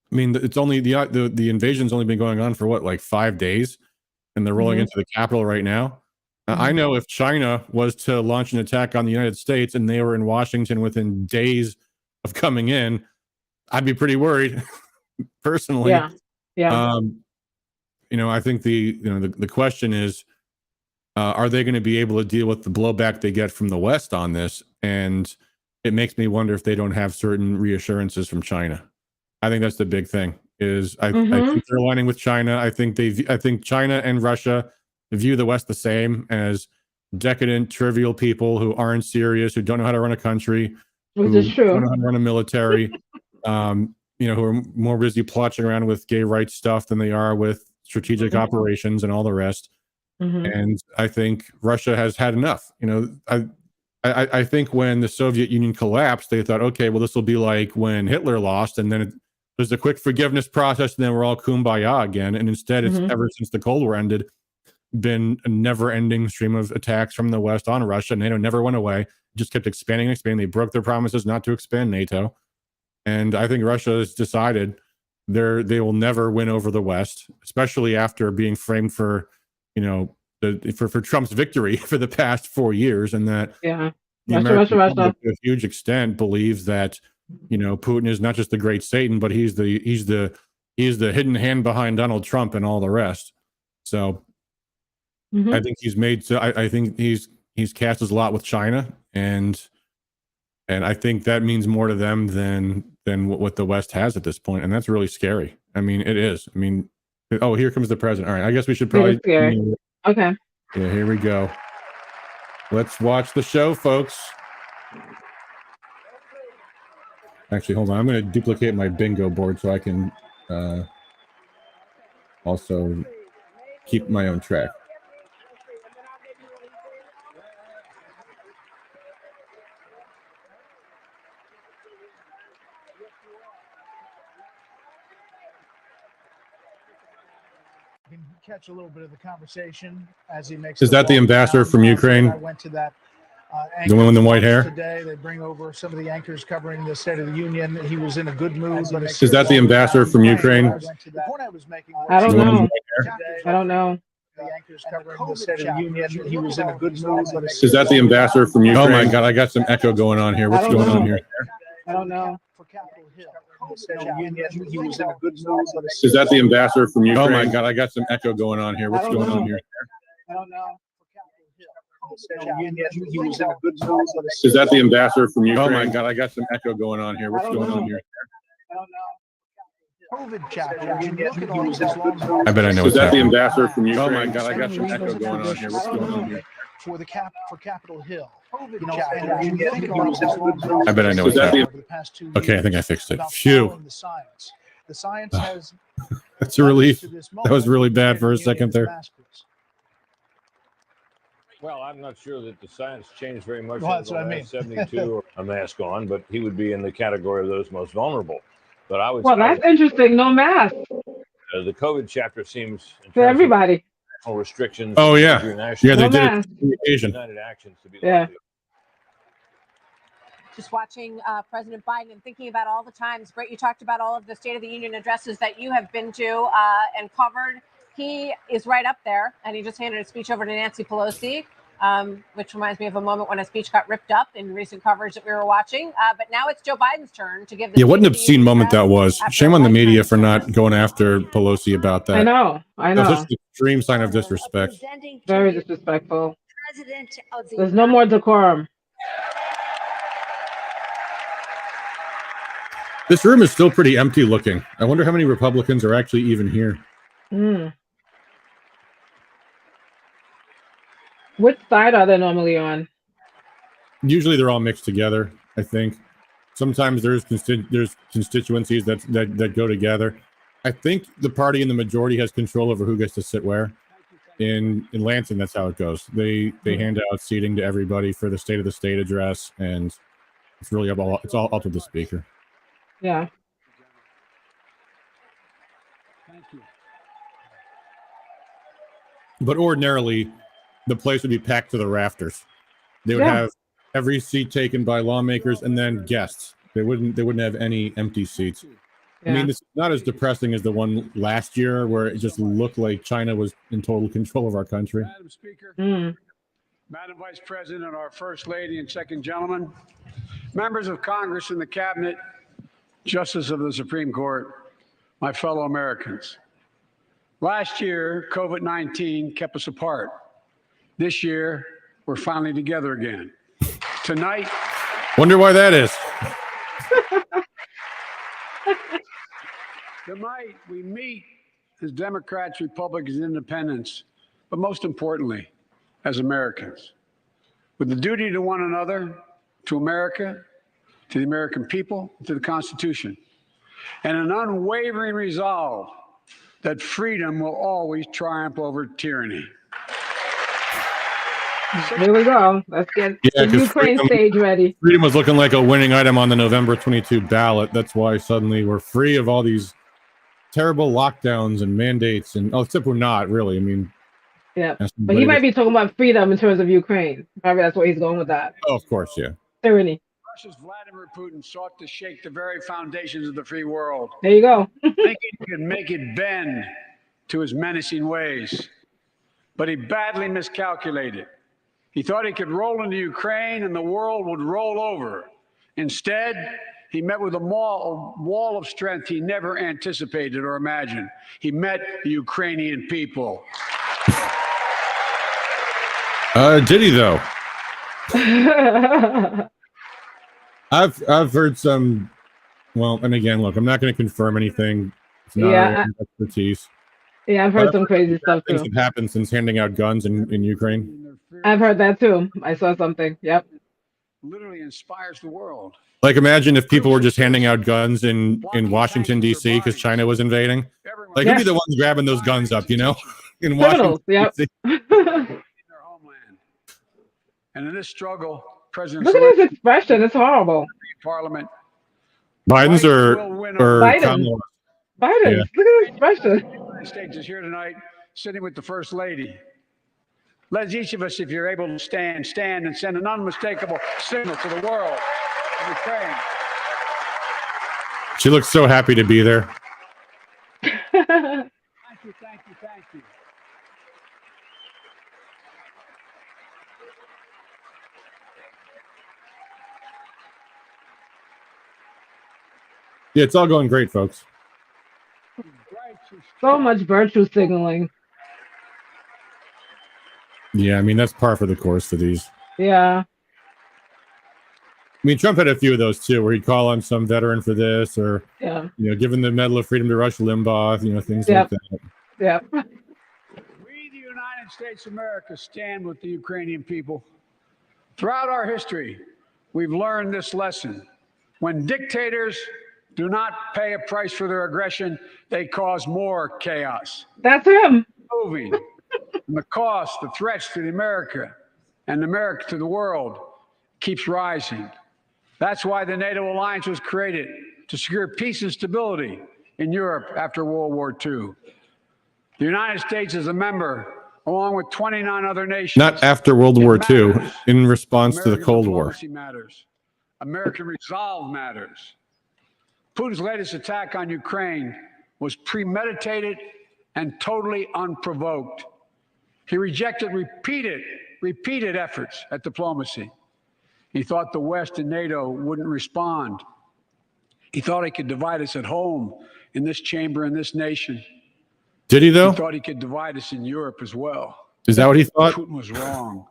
I mean, it's only the invasion's only been going on for what, like 5 days. And they're rolling into the capital right now. I know if China was to launch an attack on the United States and they were in Washington within days of coming in, I'd be pretty worried personally. Yeah. I think the question is, are they going to be able to deal with the blowback they get from the West on this? And it makes me wonder if they don't have certain reassurances from China. I think that's the big thing. I think they're aligning with China. I think China and Russia view the West the same, as decadent, trivial people who aren't serious, who don't know how to run a country, which is true. Don't know how to run a military, who are more busy plotching around with gay rights stuff than they are with strategic operations and all the rest. And I think Russia has had enough. I think when the Soviet Union collapsed, they thought, okay, well, this will be like when Hitler lost, and then there's a quick forgiveness process, and then we're all kumbaya again. And instead, it's ever since the Cold War ended, been a never-ending stream of attacks from the West on Russia. NATO never went away; just kept expanding and expanding. They broke their promises not to expand NATO, and I think Russia has decided they will never win over the West, especially after being framed for, for Trump's victory for the past 4 years, and that the American public, to a huge extent, believes that Putin is not just the great Satan, but he's the hidden hand behind Donald Trump and all the rest. So I think I think he's cast his lot with China, and I think that means more to them than what the West has at this point, and that's really scary. I mean, it is. I mean, oh, here comes the president. All right, I guess we should probably. Okay. Yeah, here we go. Let's watch the show, folks. Actually, hold on. I'm going to duplicate my bingo board so I can also keep my own track. You can catch a little bit of the conversation as he makes. Is that the ambassador from Ukraine? I went to that. The one with the white hair? Today, they bring over some of the anchors covering the State of the Union. He was in a good mood. Is that the ambassador from Ukraine? The point I was making. I don't know. I don't know. The anchors covering the State of the Union. He was in a good mood. Is that the ambassador from Ukraine? Oh my God, I got some echo going on here. What's going on here? I don't know. For Capitol Hill. He was in a good mood. Is that the ambassador from Ukraine? Oh my God, I got some echo going on here. What's going on here? I don't know. He was in a good mood. Is that the ambassador from Ukraine? Oh my God, I got some echo going on here. What's going on here? I don't know. COVID chapter. He was I bet I know. Is that the ambassador from Ukraine? Oh my God, I got some echo going on here. What's going on here? For Capitol Hill. I bet I know what's happening. Okay, I think I fixed it. Phew. The science has. That's a relief. That was really bad for a second there. Well, I'm not sure that the science changed very much Well, in that's the what I last 72 a mask on, but he would be in the category of those most vulnerable. But I would Well, that's interesting. No mask the COVID chapter seems for everybody. national restrictions. Oh yeah, yeah, they No did mask. it. Asian. United actions to be Yeah. Just watching President Biden and thinking about all the times, Brett, you talked about all of the State of the Union addresses that you have been to and covered. He is right up there, and he just handed a speech over to Nancy Pelosi, which reminds me of a moment when a speech got ripped up in recent coverage that we were watching. But now it's Joe Biden's turn to give the what an obscene moment that was. Shame on the media for not going after Pelosi about that. I know. That's just an extreme sign of disrespect. Very disrespectful. There's no more decorum. This room is still pretty empty looking. I wonder how many Republicans are actually even here. Which side are they normally on? Usually they're all mixed together, I think. Sometimes there's constituencies that go together. I think the party in the majority has control over who gets to sit where. in Lansing, that's how it goes. They hand out seating to everybody for the State of the State address, and it's really it's all up to the speaker. Yeah. Thank you. But ordinarily, the place would be packed to the rafters. They would have every seat taken by lawmakers and then guests. They wouldn't have any empty seats. Yeah. I mean, it's not as depressing as the one last year where it just looked like China was in total control of our country. Madam Speaker, Madam Vice President, our First Lady and Second Gentleman, members of Congress and the Cabinet, Justice of the Supreme Court, my fellow Americans. Last year, COVID-19 kept us apart. This year, we're finally together again. Tonight, wonder why that is. Tonight, we meet as Democrats, Republicans, Independents, but most importantly, as Americans, with the duty to one another, to America, to the American people, to the Constitution, and an unwavering resolve that freedom will always triumph over tyranny. Here we go. Let's get the Ukraine stage ready. Freedom was looking like a winning item on the November 22 ballot. That's why suddenly we're free of all these terrible lockdowns and mandates, and except we're not really. I mean, yeah, but he might be talking about freedom in terms of Ukraine. Probably that's where he's going with that. Oh, of course, yeah. Tyranny. Russia's Vladimir Putin sought to shake the very foundations of the free world. There you go. Thinking he could make it bend to his menacing ways, but he badly miscalculated. He thought he could roll into Ukraine and the world would roll over. Instead, he met with a wall of strength he never anticipated or imagined. He met the Ukrainian people. Did he though? I've heard some. Well, and again, look, I'm not going to confirm anything. It's not our expertise. Yeah, I've heard some crazy stuff too. Things have happened since handing out guns in Ukraine. I've heard that too. I saw something. Yep. Literally inspires the world. Like, imagine if people were just handing out guns in Washington, D.C. because China was invading. Like, who'd be the ones grabbing those guns up, you know? In Washington, D.C. In their homeland. And in this struggle, President look at his expression. It's horrible. Parliament. Biden's or Biden. Biden. Yeah. Look at his expression. The United States is here tonight, sitting with the First Lady. Let each of us, if you're able to stand and send an unmistakable signal to the world of Ukraine. She looks so happy to be there. Thank you. Yeah, it's all going great, folks. So much virtue signaling. Yeah, I mean, that's par for the course for these. Yeah. I mean, Trump had a few of those too, where he'd call on some veteran for this, or giving the Medal of Freedom to Rush Limbaugh, things like that. Yeah. We, the United States of America, stand with the Ukrainian people. Throughout our history, we've learned this lesson. When dictators do not pay a price for their aggression, they cause more chaos. That's him. Moving. And the cost, the threats to America and America to the world keeps rising. That's why the NATO alliance was created, to secure peace and stability in Europe after World War II. The United States is a member, along with 29 other nations. Not after World War II, in response to the Cold War. Diplomacy matters. American resolve matters. Putin's latest attack on Ukraine was premeditated and totally unprovoked. He rejected repeated efforts at diplomacy. He thought the West and NATO wouldn't respond. He thought he could divide us at home, in this chamber, in this nation. Did he, though? He thought he could divide us in Europe as well. Is that what he thought? Putin was wrong.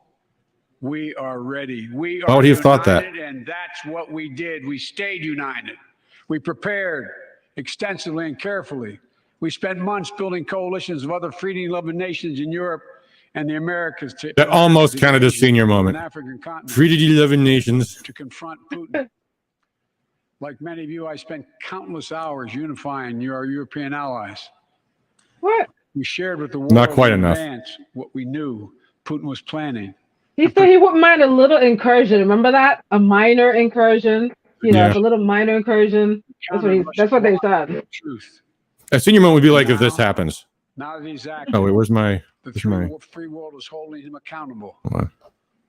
We are ready. We are Why would he have thought that? And that's what we did. We stayed united. We prepared extensively and carefully. We spent months building coalitions of other freedom-loving nations in Europe and the Americas. That almost counted as senior moment. Freedom-loving nations. To confront Putin. Like many of you, I spent countless hours unifying our European allies. What? We shared with the world Not quite in enough. advance what we knew Putin was planning. He said he wouldn't mind a little incursion. Remember that? A minor incursion. You know, it's a little minor incursion. That's what they said. Truth. A senior moment would be like if this happens. Now that he's active, Oh wait, where's my? the Where's my? free world is holding him accountable. Hold on.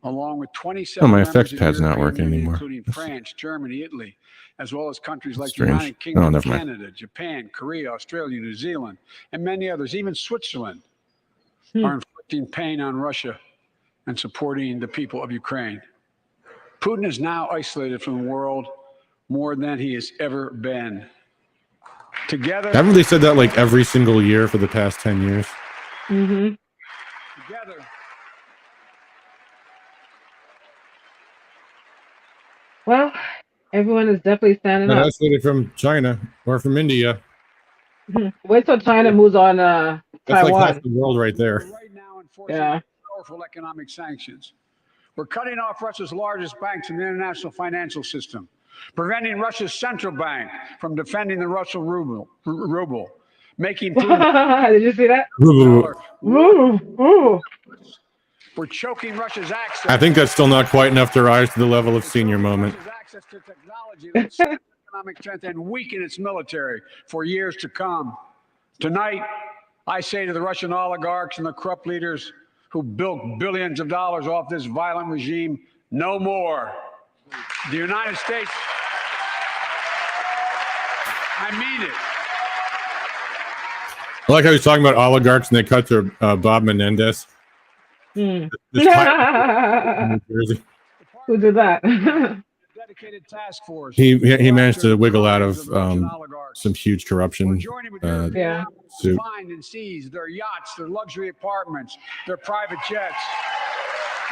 Along with 27 Oh, my members effects of pad's the not European working Union, anymore. including France, Germany, Italy, as well as countries like the Strange. United Kingdom, Oh, never mind. Canada, Japan, Korea, Australia, New Zealand, and many others, even Switzerland, are inflicting pain on Russia and supporting the people of Ukraine. Putin is now isolated from the world more than he has ever been. Together, Haven't they said that like every single year for the past 10 years? Mm-hmm. together, Well, everyone is definitely standing Not up. isolated from China or from India. Wait till China moves on That's Taiwan. like half the world right there. right now enforcing Yeah. powerful economic sanctions. We're cutting off Russia's largest banks in the international financial system, preventing Russia's central bank from defending the Russian ruble, making Putin Did you see that? dollar. Ooh. We're choking Russia's access. I think that's still not quite enough to rise to the level of senior moment. Russia's access to technology that will strengthen economic strength and weaken its military for years to come. Tonight, I say to the Russian oligarchs and the corrupt leaders who built billions of dollars off this violent regime, no more. The United States, I mean it. I like how he's talking about oligarchs and they cut to Bob Menendez. This New Jersey. Who did that? Dedicated task force. He managed to wiggle out of some huge corruption Yeah. suit. Find and seize their yachts, their luxury apartments, their private jets.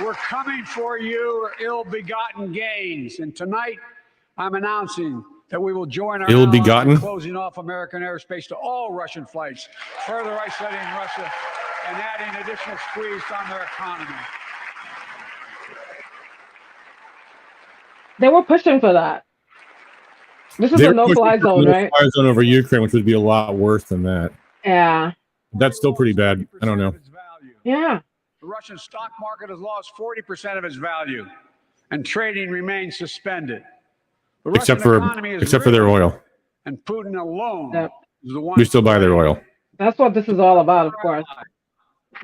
We're coming for your ill-begotten gains. And tonight, I'm announcing that we will join our Ill-begotten? allies in closing off American airspace to all Russian flights, further isolating Russia and adding additional squeeze on their economy. They were pushing for that. This is a no-fly zone, right? No-fly zone over Ukraine, which would be a lot worse than that. Yeah. That's still pretty bad. I don't know. Yeah. The Russian stock market has lost 40% of its value, and trading remains suspended. The Except Russian for economy is their rigged, oil. and Putin alone Yep. is the one. We still buy their oil. That's what this is all about, of course.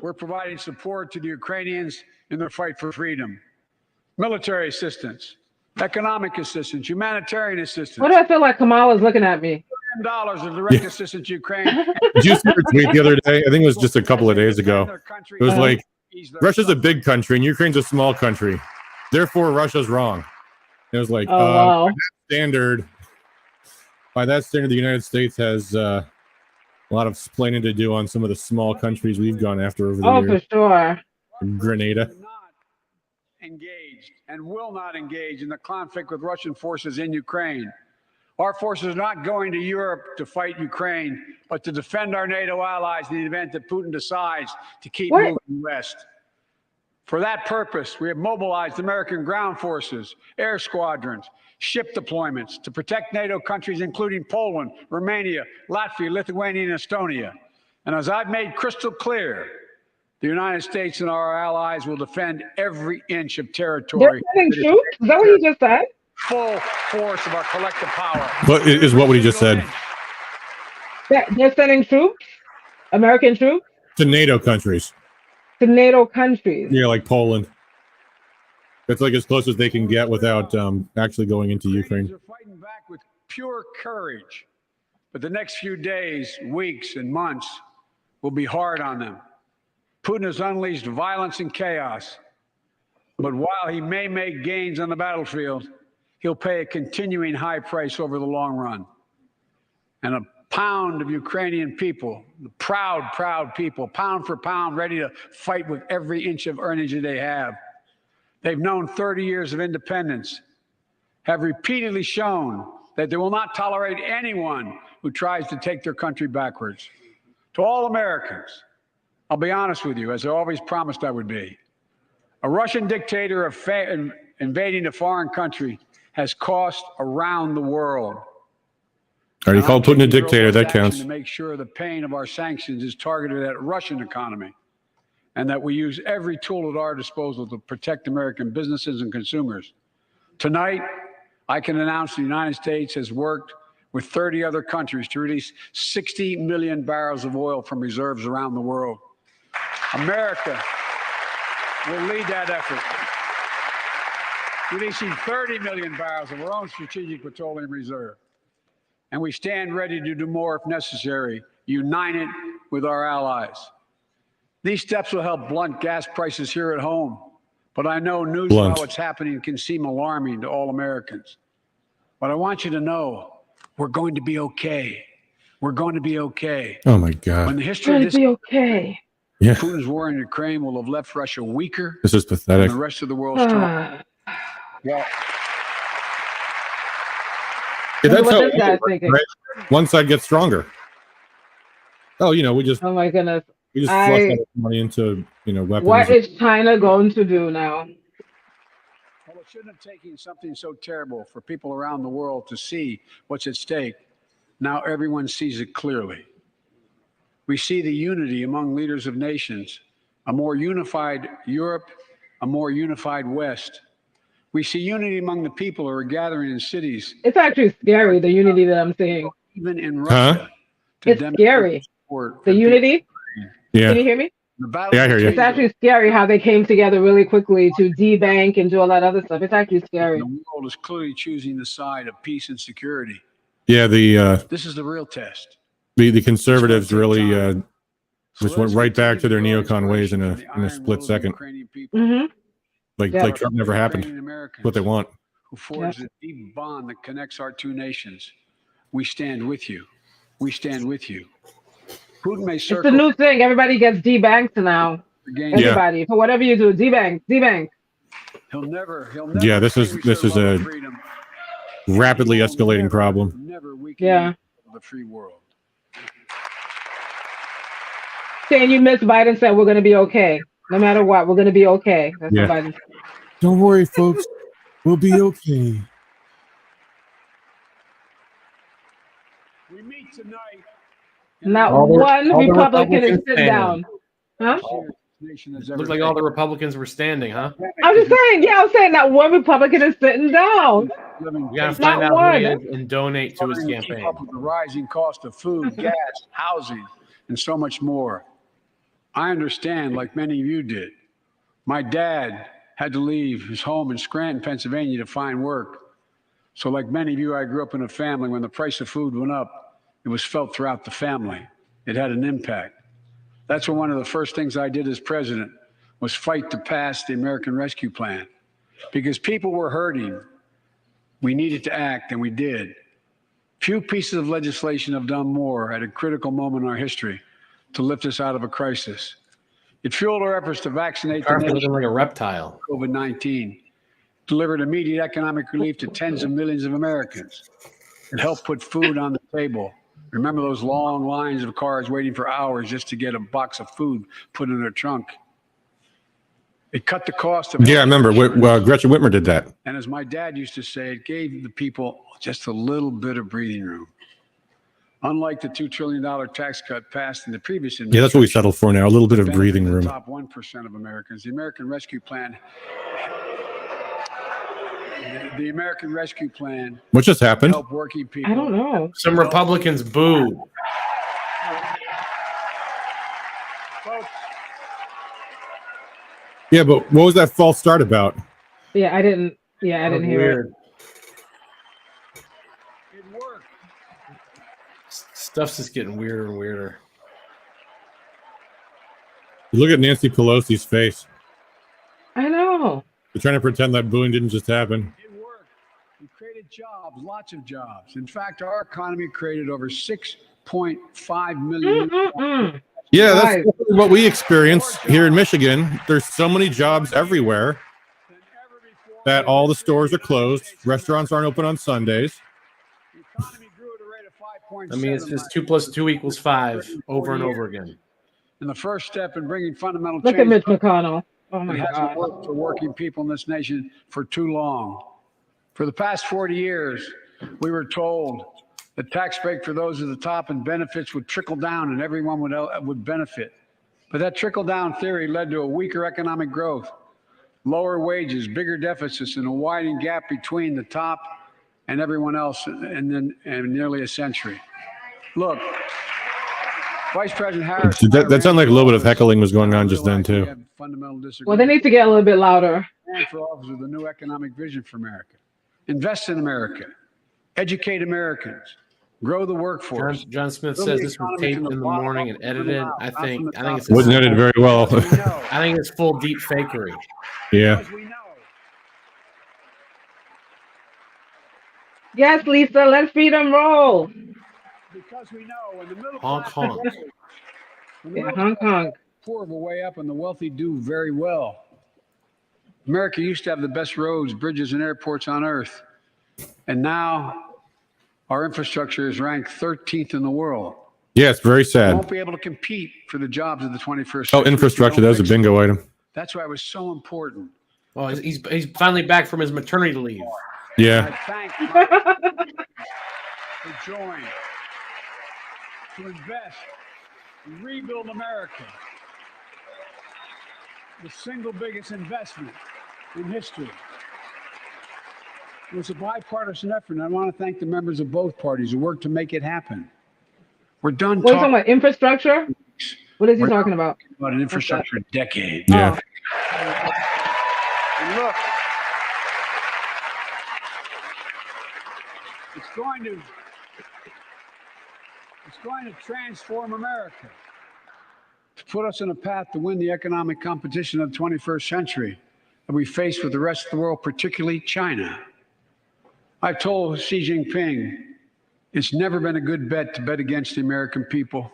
We're providing support to the Ukrainians in their fight for freedom. Military assistance, economic assistance, humanitarian assistance. What do I feel like Kamala's looking at me? $10 of direct assistance to Ukraine. Did you see her tweet the other day? I think it was just a couple of days ago. It was like, Russia's a big country and Ukraine's a small country. Therefore, Russia's wrong. It was like, wow. by that standard, the United States has a lot of explaining to do on some of the small countries we've gone after over the years. For sure. Grenada. Not engaged and will not engage in the conflict with Russian forces in Ukraine. Our forces are not going to Europe to fight Ukraine, but to defend our NATO allies in the event that Putin decides to keep moving west. For that purpose, we have mobilized American ground forces, air squadrons, ship deployments to protect NATO countries, including Poland, Romania, Latvia, Lithuania, and Estonia. And as I've made crystal clear, the United States and our allies will defend every inch of territory. They're sending troops? Is that what you just said? Full force of our collective power. What is what he just said? They're sending troops? American troops? To NATO countries. To NATO countries. Yeah, like Poland. That's like as close as they can get without actually going into Ukraine. They're fighting back with pure courage. But the next few days, weeks, and months will be hard on them. Putin has unleashed violence and chaos. But while he may make gains on the battlefield, he'll pay a continuing high price over the long run. And a pound of Ukrainian people, the proud people, pound for pound, ready to fight with every inch of energy they have. They've known 30 years of independence, have repeatedly shown that they will not tolerate anyone who tries to take their country backwards. To all Americans, I'll be honest with you, as I always promised I would be. A Russian dictator invading a foreign country has cost around the world. Already called Putin a dictator. That counts. To make sure the pain of our sanctions is targeted at Russian economy, and that we use every tool at our disposal to protect American businesses and consumers. Tonight, I can announce the United States has worked with 30 other countries to release 60 million barrels of oil from reserves around the world. America will lead that effort, releasing 30 million barrels of our own strategic petroleum reserve. And we stand ready to do more if necessary, united with our allies. These steps will help blunt gas prices here at home, but I know news about what's happening can seem alarming to all Americans. But I want you to know we're going to be okay. We're going to be okay. Oh my God. When the history of this okay. Yeah. Putin's war in Ukraine will have left Russia weaker. This is pathetic. And the rest of the world stronger. Well, yeah, that's what how this guy's thinking. Right? One side gets stronger. Oh, we just. Oh my goodness. We just flush all the money into, weapons. What is China going to do now? Well, it shouldn't have taken something so terrible for people around the world to see what's at stake. Now everyone sees it clearly. We see the unity among leaders of nations, a more unified Europe, a more unified West. We see unity among the people who are gathering in cities. It's actually scary, the unity that I'm seeing. Even in Russia. It's scary. The unity. Yeah. Can you hear me? Yeah, I hear you. It's actually scary how they came together really quickly to debank and do all that other stuff. It's actually scary. The world is clearly choosing the side of peace and security. Yeah, this is the real test. The conservatives really just went right back to their neocon ways in a split second. Mm-hmm. Like Trump never happened. What they want. Who forged a deep bond that connects our two nations. We stand with you. We stand with you. Putin may circle. It's the new thing. Everybody gets debanked now. Everybody. For whatever you do, debank. He'll never. Yeah, this is a rapidly escalating problem. Yeah. The free world. Saying you missed Biden said we're going to be okay. No matter what, we're going to be okay. That's what Biden said. Don't worry, folks. We'll be okay. We meet tonight. Not one Republican is sitting down. Huh? Looked like all the Republicans were standing, huh? I'm just saying, I'm saying that one Republican is sitting down. We gotta find out who he is and donate to his campaign. The rising cost of food, gas, housing, and so much more. I understand, like many of you did. My dad had to leave his home in Scranton, Pennsylvania to find work. So like many of you, I grew up in a family when the price of food went up. It was felt throughout the family. It had an impact. That's when one of the first things I did as president was fight to pass the American Rescue Plan. Because people were hurting. We needed to act, and we did. Few pieces of legislation have done more at a critical moment in our history to lift us out of a crisis. It fueled our efforts to vaccinate the nation looking like a reptile. COVID-19, delivered immediate economic relief to tens of millions of Americans. It helped put food on the table. Remember those long lines of cars waiting for hours just to get a box of food put in their trunk? It cut the cost of. Yeah, I remember. Gretchen Whitmer did that. And as my dad used to say, it gave the people just a little bit of breathing room. Unlike the $2 trillion tax cut passed in the previous administration. Yeah, that's what we settled for now. A little bit of breathing room. Top 1% of Americans. The American Rescue Plan. The American Rescue Plan. What just happened? Help working people. I don't know. Some Republicans booed. Yeah, but what was that false start about? Yeah, I didn't hear it. It worked. Stuff's just getting weirder and weirder. Look at Nancy Pelosi's face. I know. They're trying to pretend that booing didn't just happen. It worked. We created jobs, lots of jobs. In fact, our economy created over 6.5 million. Yeah, that's what we experience here in Michigan. There's so many jobs everywhere that all the stores are closed. Restaurants aren't open on Sundays. I mean, it's just 2 + 2 = 5 over and over again. And the first step in bringing fundamental change. Look at Mitch McConnell. Oh my God. It hasn't worked for working people in this nation for too long. For the past 40 years, we were told The tax break for those at the top and benefits would trickle down and everyone would benefit. But that trickle down theory led to a weaker economic growth, lower wages, bigger deficits, and a widening gap between the top and everyone else in nearly a century. Look, Vice President Harris. That sounded like a little bit of heckling was going on just then, too. Well, they need to get a little bit louder. For office with a new economic vision for America. Invest in America. Educate Americans. Grow the workforce. John Smith says this was taped in the morning and edited. I think it's wasn't edited very well. I think it's full deep fakery. Yeah. Yes, Lisa, let freedom roll. Because we know when the middle honk class, honk. Yeah, honk honk. Poor of a way up and the wealthy do very well. America used to have the best roads, bridges, and airports on earth. And now our infrastructure is ranked 13th in the world. Yeah, it's very We sad. won't be able to compete for the jobs of the 21st century. Oh, infrastructure. That was a bingo item. That's why it was so important. Well, he's finally back from his maternity leave. Yeah. I thank Mike to join, to invest, and rebuild America. The single biggest investment in history. It was a bipartisan effort, and I want to thank the members of both parties who worked to make it happen. We're done What are you talking about? Infrastructure? What is he talking about? About an infrastructure decade. Yeah. And look, it's going to transform America, to put us on a path to win the economic competition of the 21st century that we face with the rest of the world, particularly China. I've told Xi Jinping it's never been a good bet to bet against the American people.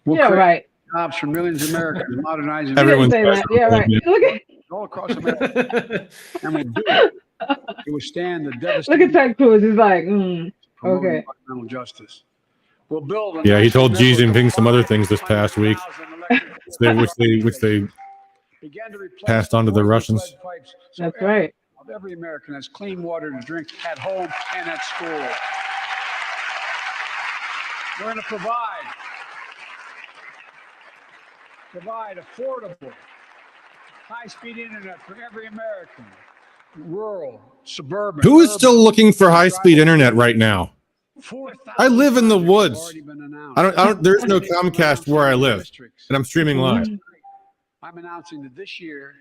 We'll Yeah, create right. jobs for millions of Americans, modernizing Everyone's Say that. Yeah, right. Look at all across America, and we'll do it to withstand the look devastating at Ted Cruz. He's like, promoting okay. environmental justice. We'll build. A Yeah, he national told Xi network of Jinping some other things this past week, 500,000 which they began to replace passed on to the poison Russians. lead pipes, so That's right. every American has clean water to drink at home and at school. We're going to provide affordable, high-speed internet for every American, rural, suburban. Who is urban, still looking for high-speed internet right now? 4,000 I live in the projects have woods. already been announced. I don't. There's no Comcast where I live, and I'm streaming live. I'm announcing that this year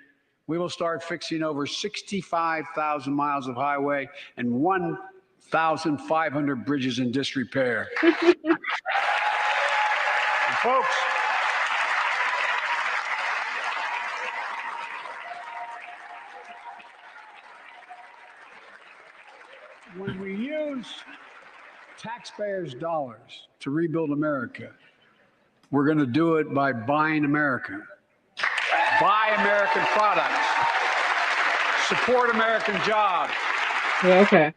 we will start fixing over 65,000 miles of highway and 1,500 bridges in disrepair. And folks, when we use taxpayers' dollars to rebuild America, we're going to do it by buying America. Buy American products. Support American jobs. Yeah, okay.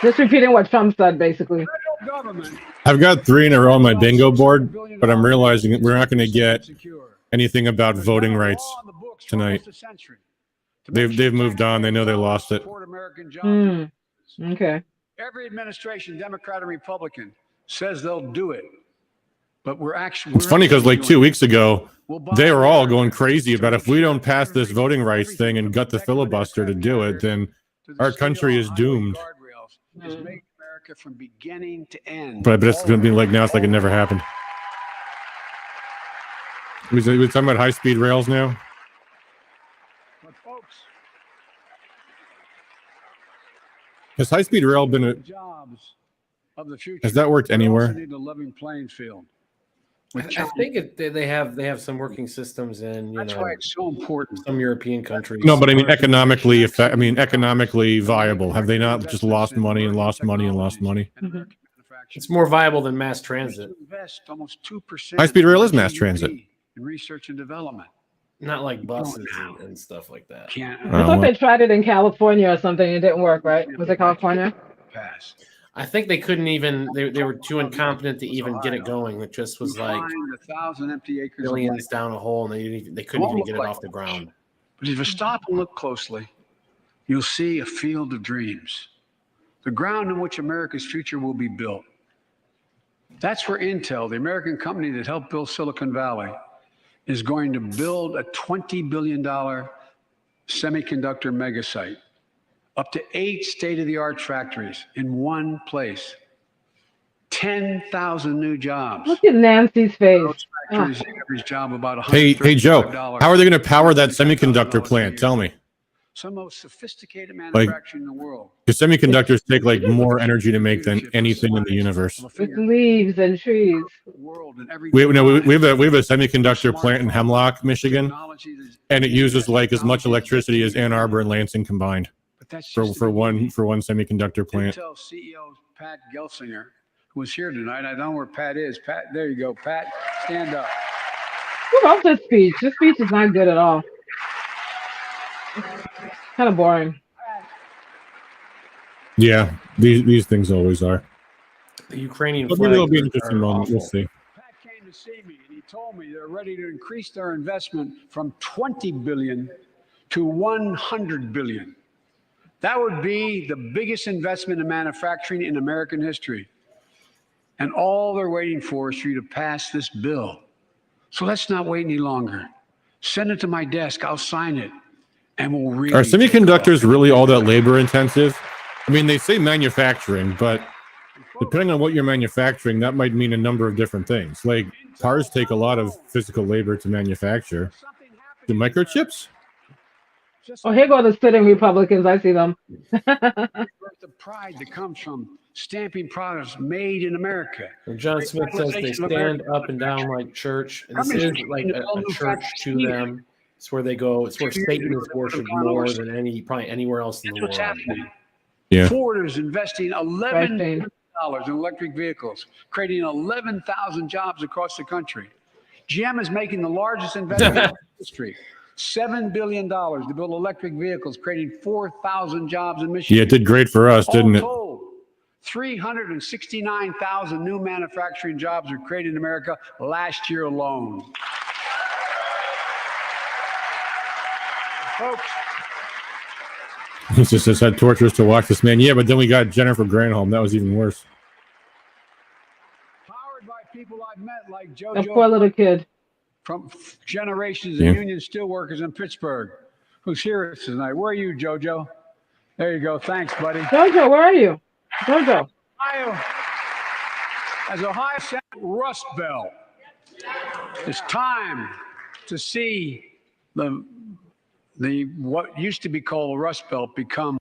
Just repeating what Trump said, basically. Federal government. I've got 3 in a row on my bingo board, but I'm realizing that we're not going to get anything about voting rights tonight. They've moved on. They know they lost it. Support American jobs. Okay. Every administration, Democrat and Republican, says they'll do it. But we're actually. It's funny because like 2 weeks ago, they were all going crazy about if we don't pass this voting rights thing and gut the filibuster to do it, then our country is doomed. Is make America from beginning to end. But I bet it's going to be like now. It's like it never happened. We're talking about high-speed rails now. But folks, Has high-speed rail been a? jobs of the future. Has that worked We also anywhere? need a level playing field. I think they have some working systems in That's why it's so important. some European countries. No, but I mean economically. Economically viable. Have they not just lost money and lost money and lost money? It's more viable than mass transit. Invest almost 2%. High-speed rail is mass transit. In research and development. Not like buses and stuff like that. Can't I thought they tried it in California or something. It didn't work, right? Was it California? pass. I think they couldn't even. They were too incompetent to even get it going. It just was like 1,000 empty acres of billions land. down a hole, and they couldn't even get it off the ground. But if you stop and look closely, you'll see a field of dreams. the ground on which America's future will be built. That's where Intel, the American company that helped build Silicon Valley, is going to build a $20 billion semiconductor megasite, up to 8 state-of-the-art factories in one place, 10,000 new jobs. Look at Nancy's face. Those factories average job about Hey, Joe, $135. how are they going to power that semiconductor plant? Tell me. Some of the most sophisticated manufacturing in the world. Because semiconductors take like more energy to make than anything in the universe. With leaves and trees. We have a semiconductor plant in Hemlock, Michigan, and it uses like as much electricity as Ann Arbor and Lansing combined for one semiconductor plant. Intel CEO Pat Gelsinger, who was here tonight. I don't know where Pat is. Pat, there you go. Pat, stand up. Who wrote this speech? This speech is not good at all. Kind of boring. Yeah, these things always are. The Ukrainian Maybe flag it'll be an interesting moment. We'll see. Pat came to see me and he told me they're ready to increase their investment from 20 billion to 100 billion. That would be the biggest investment in manufacturing in American history. And all they're waiting for is for you to pass this bill. So let's not wait any longer. Send it to my desk. I'll sign it. And we'll really Are semiconductors really all that labor intensive? I mean, they say manufacturing, but depending on what you're manufacturing, that might mean a number of different things. Like cars take a lot of physical labor to manufacture. Do microchips? Oh, here go the sitting Republicans. I see them. The pride that comes from stamping products made in America. John Smith says they stand up and down like church. And this is like a church to them. It's where they go. It's where Satan is worshipped more than probably anywhere else in the world. Yeah. Ford is investing $11 billion in electric vehicles, creating 11,000 jobs across the country. GM is making the largest investment in history, $7 billion to build electric vehicles, creating 4,000 jobs in Michigan. Yeah, it did great for us, didn't it? 369,000 new manufacturing jobs were created in America last year alone. Folks, He just said torturous to watch this man. Yeah, but then we got Jennifer Granholm. That was even worse. powered by people I've met like That poor little kid. from generations of union steelworkers in Pittsburgh, who's here tonight. Where are you, JoJo? There you go. Thanks, buddy. Jojo, where are you? Jojo. Ohio, as Ohio Senate Rust Belt, it's time to see the what used to be called the Rust Belt become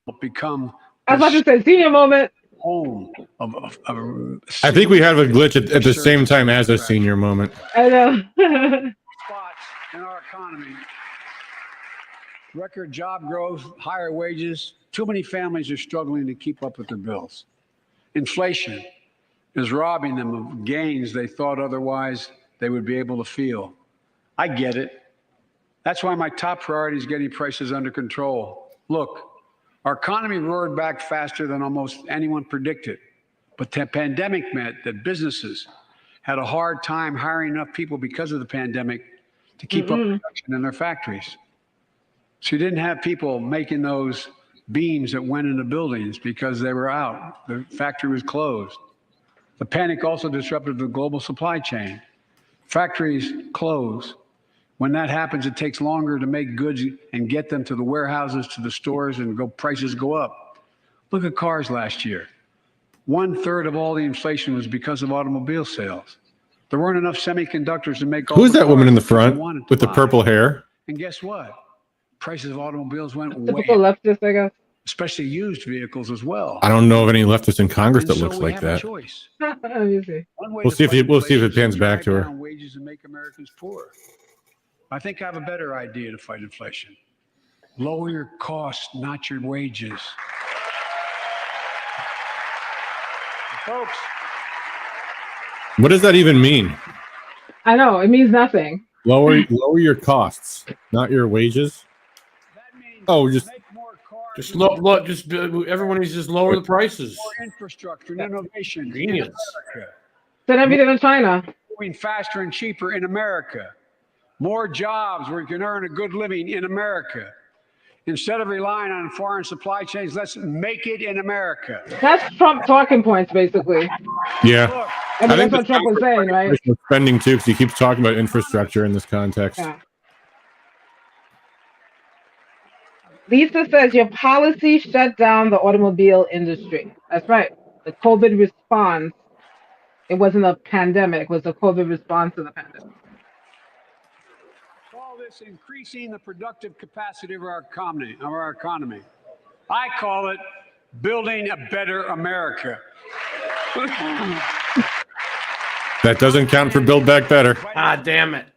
I was about to say senior moment. home of I think we have a glitch at the same time as a senior moment. I know. spots in our economy. Record job growth, higher wages. Too many families are struggling to keep up with their bills. Inflation is robbing them of gains they thought otherwise they would be able to feel. I get it. That's why my top priority is getting prices under control. Look, our economy roared back faster than almost anyone predicted, but the pandemic meant that businesses had a hard time hiring enough people because of the pandemic to keep up production in their factories. So you didn't have people making those beams that went into buildings because they were out. The factory was closed. The panic also disrupted the global supply chain. Factories close. When that happens, it takes longer to make goods and get them to the warehouses, to the stores, and prices go up. Look at cars last year. 1/3 of all the inflation was because of automobile sales. There weren't enough semiconductors to make all Who's the that woman cars in the that people front wanted to with the buy. purple hair? And guess what? Prices of automobiles went way Typical up, leftist, I guess. especially used vehicles as well. I don't know of any leftists in Congress And that so looks we like have a that. choice. Let me see. One way We'll to see if fight we'll see if it inflation pans is back to drive her. down wages and make Americans poor. I think I have a better idea to fight inflation. Lower your costs, not your wages. Folks, What does that even mean? I know it means nothing. Lower your costs, not your wages. that means Oh, just make more cars, Just everyone needs to just lower the prices. more infrastructure and innovation in Genius. America. Send everything to China. Moving faster and cheaper in America. More jobs where you can earn a good living in America. Instead of relying on foreign supply chains, let's make it in America. That's Trump talking points, basically. Yeah. Look, I mean, that's what Trump was saying, right? Spending too, because he keeps talking about infrastructure in this context. Yeah. Lisa says your policy shut down the automobile industry. That's right. The COVID response. It wasn't a pandemic. It was a COVID response to the pandemic. Call this increasing the productive capacity of our economy. I call it building a better America. That doesn't count for Build Back Better. Ah, damn it.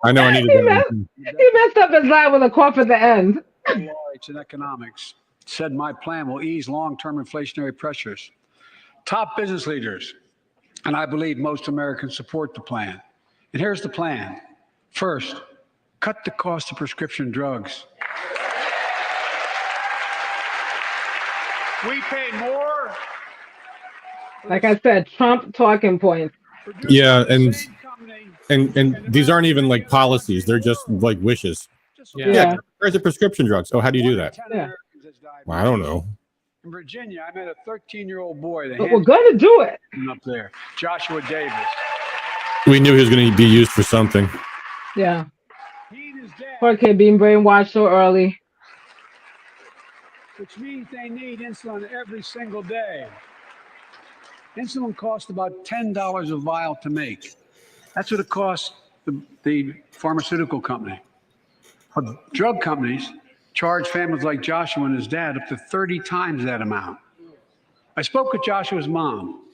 I know I needed that. He messed up his line with a cough at the end. Laureates in economics said my plan will ease long-term inflationary pressures. Top business leaders, and I believe most Americans support the plan. And here's the plan. First, cut the cost of prescription drugs. We pay more. Like I said, Trump talking points. Yeah, and these aren't even like policies; they're just like wishes. Yeah. Where's the prescription drugs? Oh, how do you do that? Yeah. Well, I don't know. In Virginia, I met a 13-year-old boy. But we're going to do it. Up there, Joshua Davis. We knew he was going to be used for something. Yeah. Poor kid being brainwashed so early. Which means they need insulin every single day. Insulin costs about $10 a vial to make. That's what it costs the pharmaceutical company. But drug companies charge families like Joshua and his dad up to 30 times that amount. I spoke with Joshua's mom.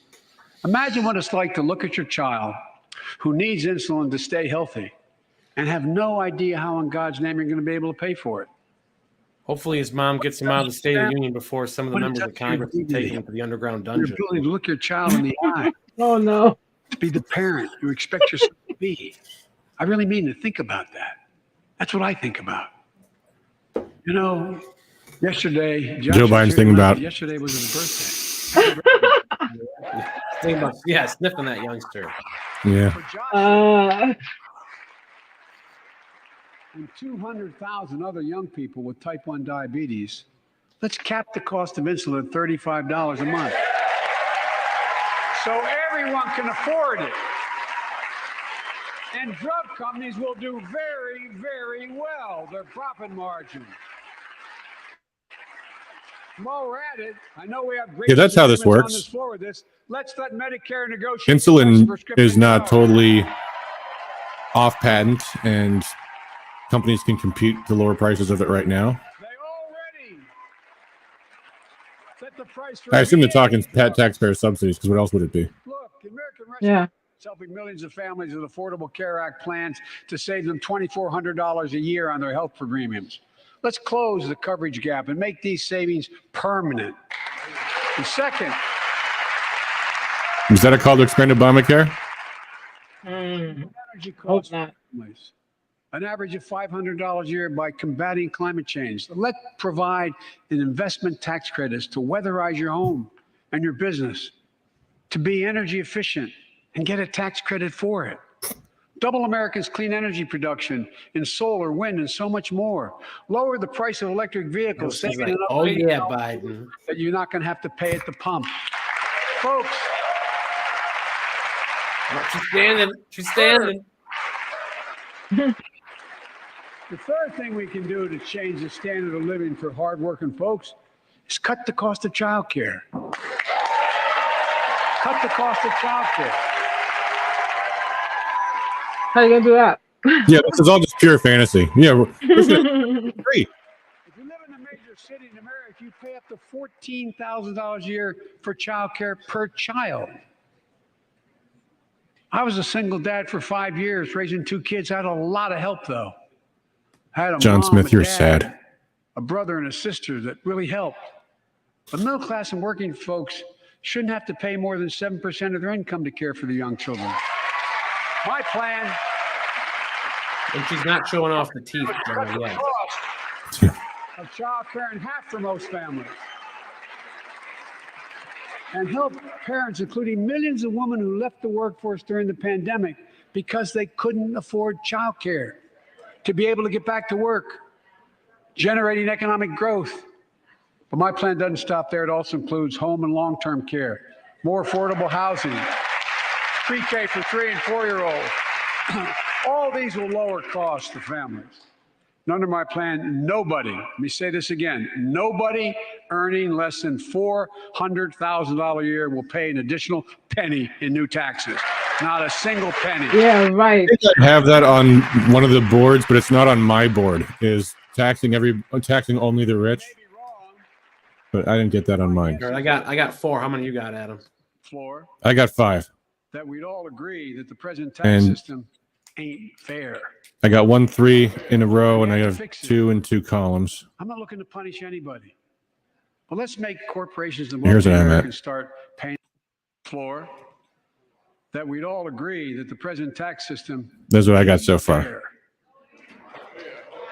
Imagine what it's like to look at your child who needs insulin to stay healthy and have no idea how in God's name you're going to be able to pay for it. Hopefully his mom gets him out of the State of the Union before some of the members of Congress take him to the underground dungeon. Your ability to look your child in the eye. Oh, no. To be the parent you expect yourself to be. I really mean to think about that. That's what I think about. You know, yesterday, Joe Biden's thinking about. Yesterday was his birthday. Think about, sniffing that youngster. Yeah. And 200,000 other young people with type 1 diabetes. Let's cap the cost of insulin at $35 a month. So everyone can afford it. And drug companies will do very, very well. Their profit margin. While we're at it, I know we have great. Yeah, that's how this works. Let's let Medicare negotiate. Insulin is not totally off patent, and companies can compete the lower prices of it right now. They already set the price for. I assume they're talking taxpayer subsidies, because what else would it be? Look, the American Rescue is helping millions of families with Affordable Care Act plans to save them $2,400 a year on their health premiums. Let's close the coverage gap and make these savings permanent. And second, is that a call to expand Obamacare? Energy costs an average of $500 a year by combating climate change. Let's provide an investment tax credits to weatherize your home and your business, to be energy efficient and get a tax credit for it. Double America's clean energy production in solar, wind, and so much more. Lower the price of electric vehicles, saving enough Biden, that you're not going to have to pay at the pump. Folks. She's standing. The third thing we can do to change the standard of living for hardworking folks is cut the cost of child care. Cut the cost of child care. How are you going to do that? Yeah, this is all just pure fantasy. Yeah, great. If you live in a major city in America, you pay up to $14,000 a year for child care per child. I was a single dad for 5 years, raising 2 kids. I had a lot of help, though. I had a John mom, Smith, a you're dad, sad. A brother and a sister that really helped. But middle class and working folks shouldn't have to pay more than 7% of their income to care for the young children. My plan. And she's not showing off the teeth yet. Of child care in half for most families. And help parents, including millions of women who left the workforce during the pandemic because they couldn't afford child care, to be able to get back to work. generating economic growth. But my plan doesn't stop there. It also includes home and long-term care, more affordable housing, pre-K for 3- and 4-year-olds. All these will lower costs to families. And under my plan, nobody, let me say this again, nobody earning less than $400,000 a year will pay an additional penny in new taxes. Not a single penny. Yeah, right. I have that on one of the boards, but it's not on my board. Is taxing only the rich? But I didn't get that on mine. All right, I got 4. How many you got, Adam? Floor. I got 5. That we'd all agree that the present tax system ain't fair. I got 1 3 in a row, and I have 2 in 2 columns. I'm not looking to punish anybody. But let's make corporations and Here's wealthy what I'm at. Americans start paying floor. That we'd all agree that the present tax system. That's what I got so far. Fair.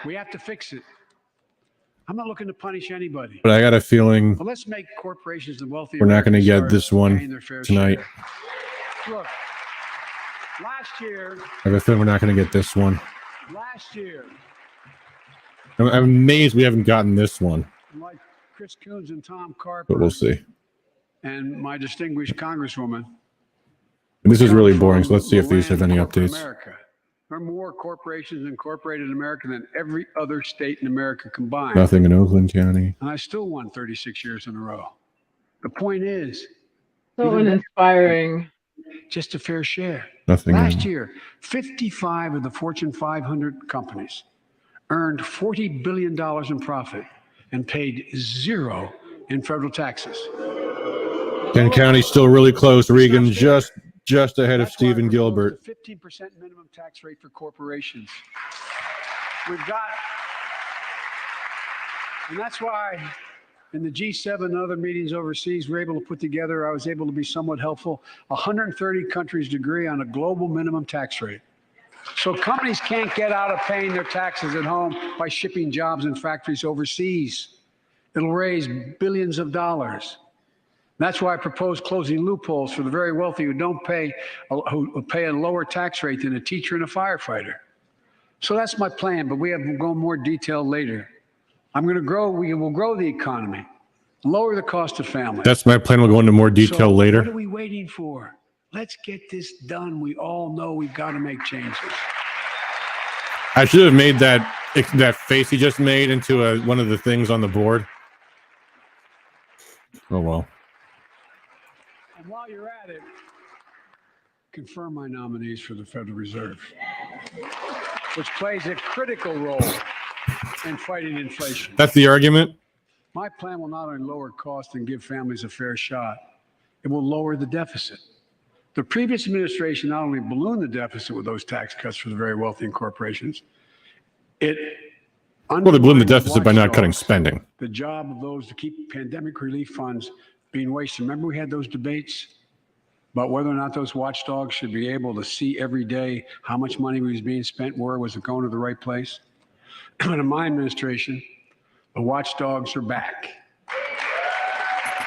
We have to fix it. I'm not looking to punish anybody. But I got a feeling But let's make corporations and wealthy we're not going to Americans get this start one paying their fair tonight. share. Look, last year. I have a feeling we're not going to get this one. Last year. I'm amazed we haven't gotten this one, Like Chris Coons and Tom Carper. but we'll see. And my distinguished Congresswoman. And this is really boring, so let's see if these have any updates. America. There are more corporations incorporated in America than every other state in America combined. Nothing in Oakland County. And I still won 36 years in a row. The point is, So uninspiring. just a fair share. Nothing. Last year, 55 of the Fortune 500 companies earned $40 billion in profit and paid 0 in federal taxes. Kent County's still really close. Regan just ahead of Stephen Gilbert. 15% minimum tax rate for corporations. We've got, and that's why in the G7 and other meetings overseas, we're able to put together, I was able to be somewhat helpful, 130 countries agree on a global minimum tax rate. So companies can't get out of paying their taxes at home by shipping jobs and factories overseas. It'll raise billions of dollars. That's why I propose closing loopholes for the very wealthy who pay a lower tax rate than a teacher and a firefighter. So that's my plan, but we'll go more detail later. We will grow the economy, lower the cost of families. That's my plan. We'll go into more detail later. What are we waiting for? Let's get this done. We all know we've got to make changes. I should have made that face he just made into one of the things on the board. Oh, well. And while you're at it, confirm my nominees for the Federal Reserve, which plays a critical role in fighting inflation. That's the argument? My plan will not only lower costs and give families a fair shot, it will lower the deficit. The previous administration not only ballooned the deficit with those tax cuts for the very wealthy and corporations, they ballooned the deficit by not cutting spending. The job of those to keep pandemic relief funds being wasted. Remember we had those debates about whether or not those watchdogs should be able to see every day how much money was being spent, where was it going to the right place? But in my administration, the watchdogs are back.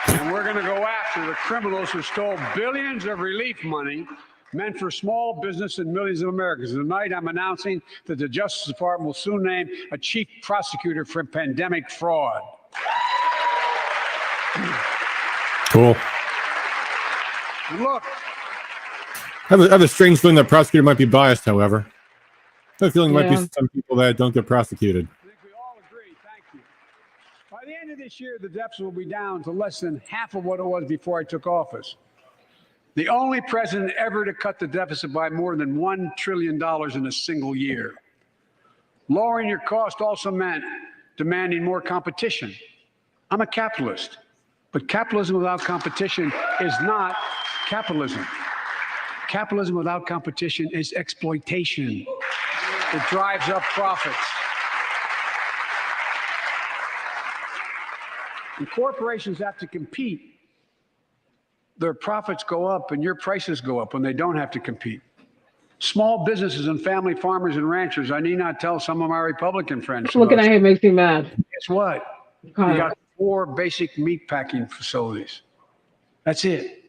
And we're going to go after the criminals who stole billions of relief money meant for small business and millions of Americans. Tonight, I'm announcing that the Justice Department will soon name a chief prosecutor for pandemic fraud. Cool. Look. I have a strange feeling that prosecutor might be biased, however. I have a feeling there might be some people that don't get prosecuted. I think we all agree. Thank you. By the end of this year, the deficit will be down to less than half of what it was before I took office. The only president ever to cut the deficit by more than $1 trillion in a single year. Lowering your cost also meant demanding more competition. I'm a capitalist, but capitalism without competition is not capitalism. Capitalism without competition is exploitation. It drives up profits. And corporations have to compete. Their profits go up and your prices go up when they don't have to compete. Small businesses and family farmers and ranchers, I need not tell some of my Republican friends. Looking at him makes me mad. Guess what? You got 4 basic meat packing facilities. That's it.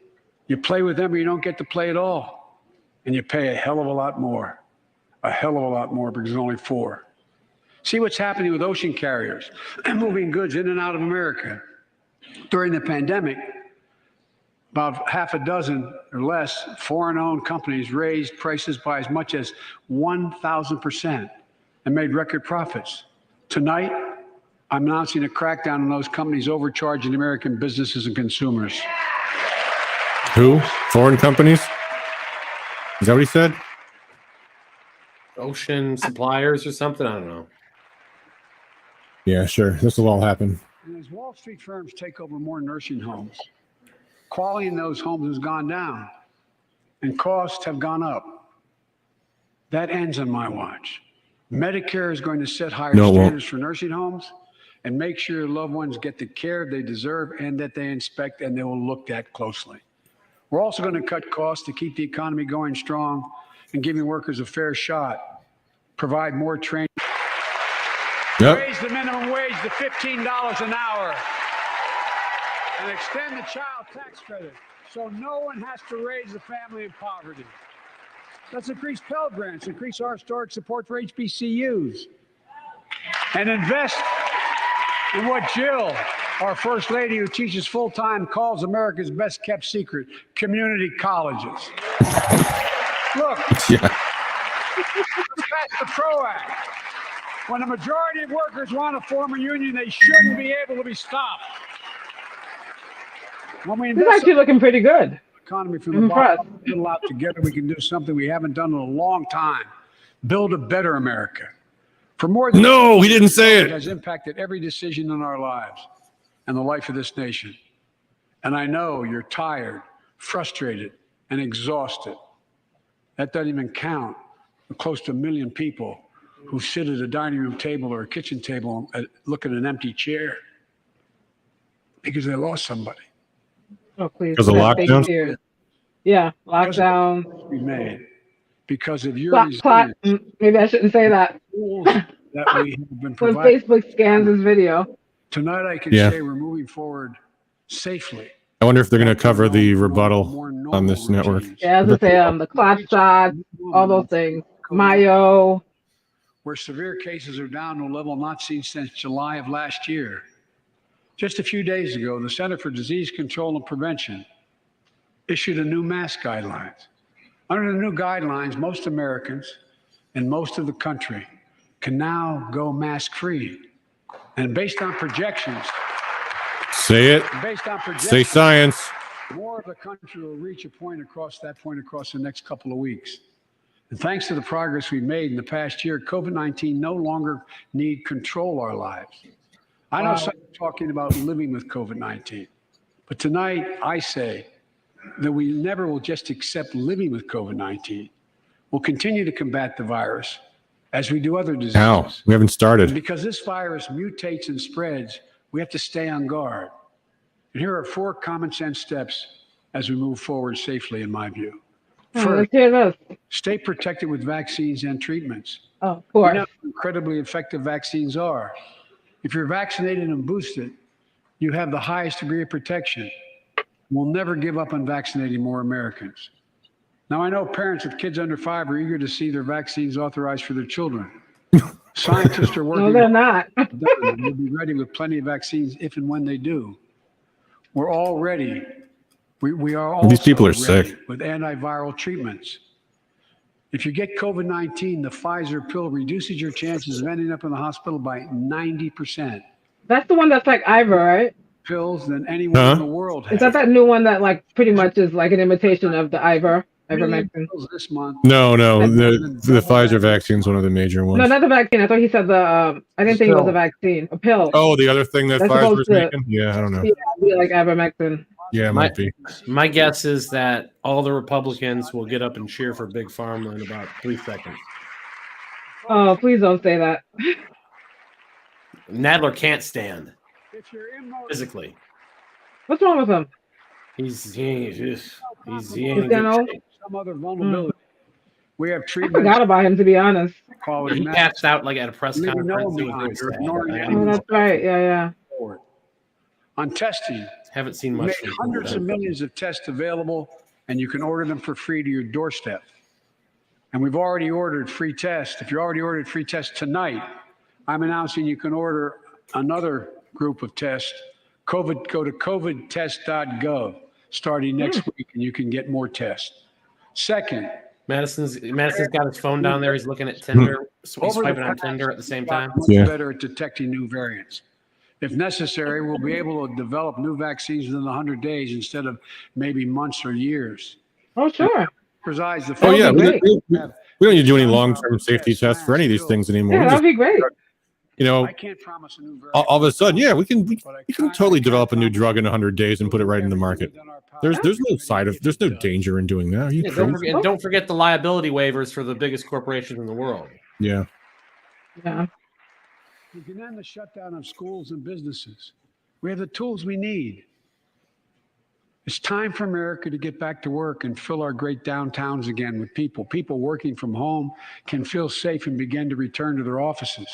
You play with them or you don't get to play at all. And you pay a hell of a lot more. A hell of a lot more because there's only 4. See what's happening with ocean carriers moving goods in and out of America. During the pandemic, about half a dozen or less foreign-owned companies raised prices by as much as 1,000% and made record profits. Tonight, I'm announcing a crackdown on those companies overcharging American businesses and consumers. Who? Foreign companies? Is that what he said? Ocean suppliers or something? I don't know. Yeah, sure. This will all happen. And as Wall Street firms take over more nursing homes, quality in those homes has gone down and costs have gone up. That ends on my watch. Medicare is going to set higher standards for nursing homes and make sure loved ones get the care they deserve and that they inspect and they will look at closely. We're also going to cut costs to keep the economy going strong and giving workers a fair shot, provide more training. Raise the minimum wage to $15 an hour and extend the child tax credit so no one has to raise a family in poverty. Let's increase Pell Grants, increase our historic support for HBCUs, and invest in what Jill, our First Lady who teaches full-time, calls America's best kept secret, community colleges. Look, that's the PRO Act. When a majority of workers want to form a union, they shouldn't be able to be stopped. When we invest, He's actually looking pretty good. Economy from the bottom, a lot together, we can do something we haven't done in a long time. Build a better America. For more than he didn't say it. Has impacted every decision in our lives and the life of this nation. And I know you're tired, frustrated, and exhausted. That doesn't even count the close to 1 million people who sit at a dining room table or a kitchen table and look at an empty chair because they lost somebody. Oh, please. Because of lockdown? Yeah, lockdown. We made because of your maybe I shouldn't say that. That we have been When providing. Facebook scans this video. Tonight I can say we're moving forward safely. I wonder if they're going to cover the rebuttal on this network. Yeah, as I say, the clock shot, all those things. Mayo. Where severe cases are down to a level not seen since July of last year. Just a few days ago, the Center for Disease Control and Prevention issued a new mask guidelines. Under the new guidelines, most Americans and most of the country can now go mask-free. And based on projections, say science. More of the country will reach a point across the next couple of weeks. And thanks to the progress we made in the past year, COVID-19 no longer need control our lives. I know some are talking about living with COVID-19, but tonight I say that we never will just accept living with COVID-19. We'll continue to combat the virus as we do other diseases. How? We haven't started. And because this virus mutates and spreads, we have to stay on guard. And here are 4 common sense steps as we move forward safely, in my view. First, stay protected with vaccines and treatments. Oh, of course. You know how incredibly effective vaccines are. If you're vaccinated and boosted, you have the highest degree of protection. We'll never give up on vaccinating more Americans. Now, I know parents with kids under 5 are eager to see their vaccines authorized for their children. Scientists are working. No, they're not. We'll be ready with plenty of vaccines if and when they do. We're all ready. We are all. These people are sick. With antiviral treatments. If you get COVID-19, the Pfizer pill reduces your chances of ending up in the hospital by 90%. That's the one that's like Ivor, right? Pills than anyone in the world has. Is that new one that like pretty much is like an imitation of the ivermectin? This month. No, the Pfizer vaccine is one of the major ones. No, not the vaccine. I thought he said the. I didn't think it was a vaccine. A pill. Oh, the other thing that Pfizer's making. Yeah, I don't know. Yeah, like ivermectin. Yeah, it might be. My guess is that all the Republicans will get up and cheer for Big Pharma in about 3 seconds. Oh, please don't say that. Nadler can't stand physically. What's wrong with him? He's some other vulnerability. We have I treatment. forgot about him, to be honest. He passed out like at a press conference. Oh, that's right. Yeah. On testing, haven't seen we much. made hundreds of millions of tests available, and you can order them for free to your doorstep. And we've already ordered free tests. If you already ordered free tests tonight, I'm announcing you can order another group of tests. Go to covidtest.gov starting next week, and you can get more tests. Second, Madison's got his phone down there. He's looking at Tinder. So he's swiping on Tinder at the same time. Much better at detecting new variants. If necessary, we'll be able to develop new vaccines within 100 days instead of maybe months or years. Oh, sure. Presides the Oh yeah, we great. don't need to do any long-term safety tests for any of these things anymore. Yeah, We that'd just, be great. you know, I can't promise a new variant. all of a sudden, yeah, we can totally develop a new drug in 100 days and put it right in the market. There's there's no danger in doing that. Are you crazy? Don't forget the liability waivers for the biggest corporations in the world. Yeah. Yeah. We can end the shutdown of schools and businesses. We have the tools we need. It's time for America to get back to work and fill our great downtowns again with people. People working from home can feel safe and begin to return to their offices.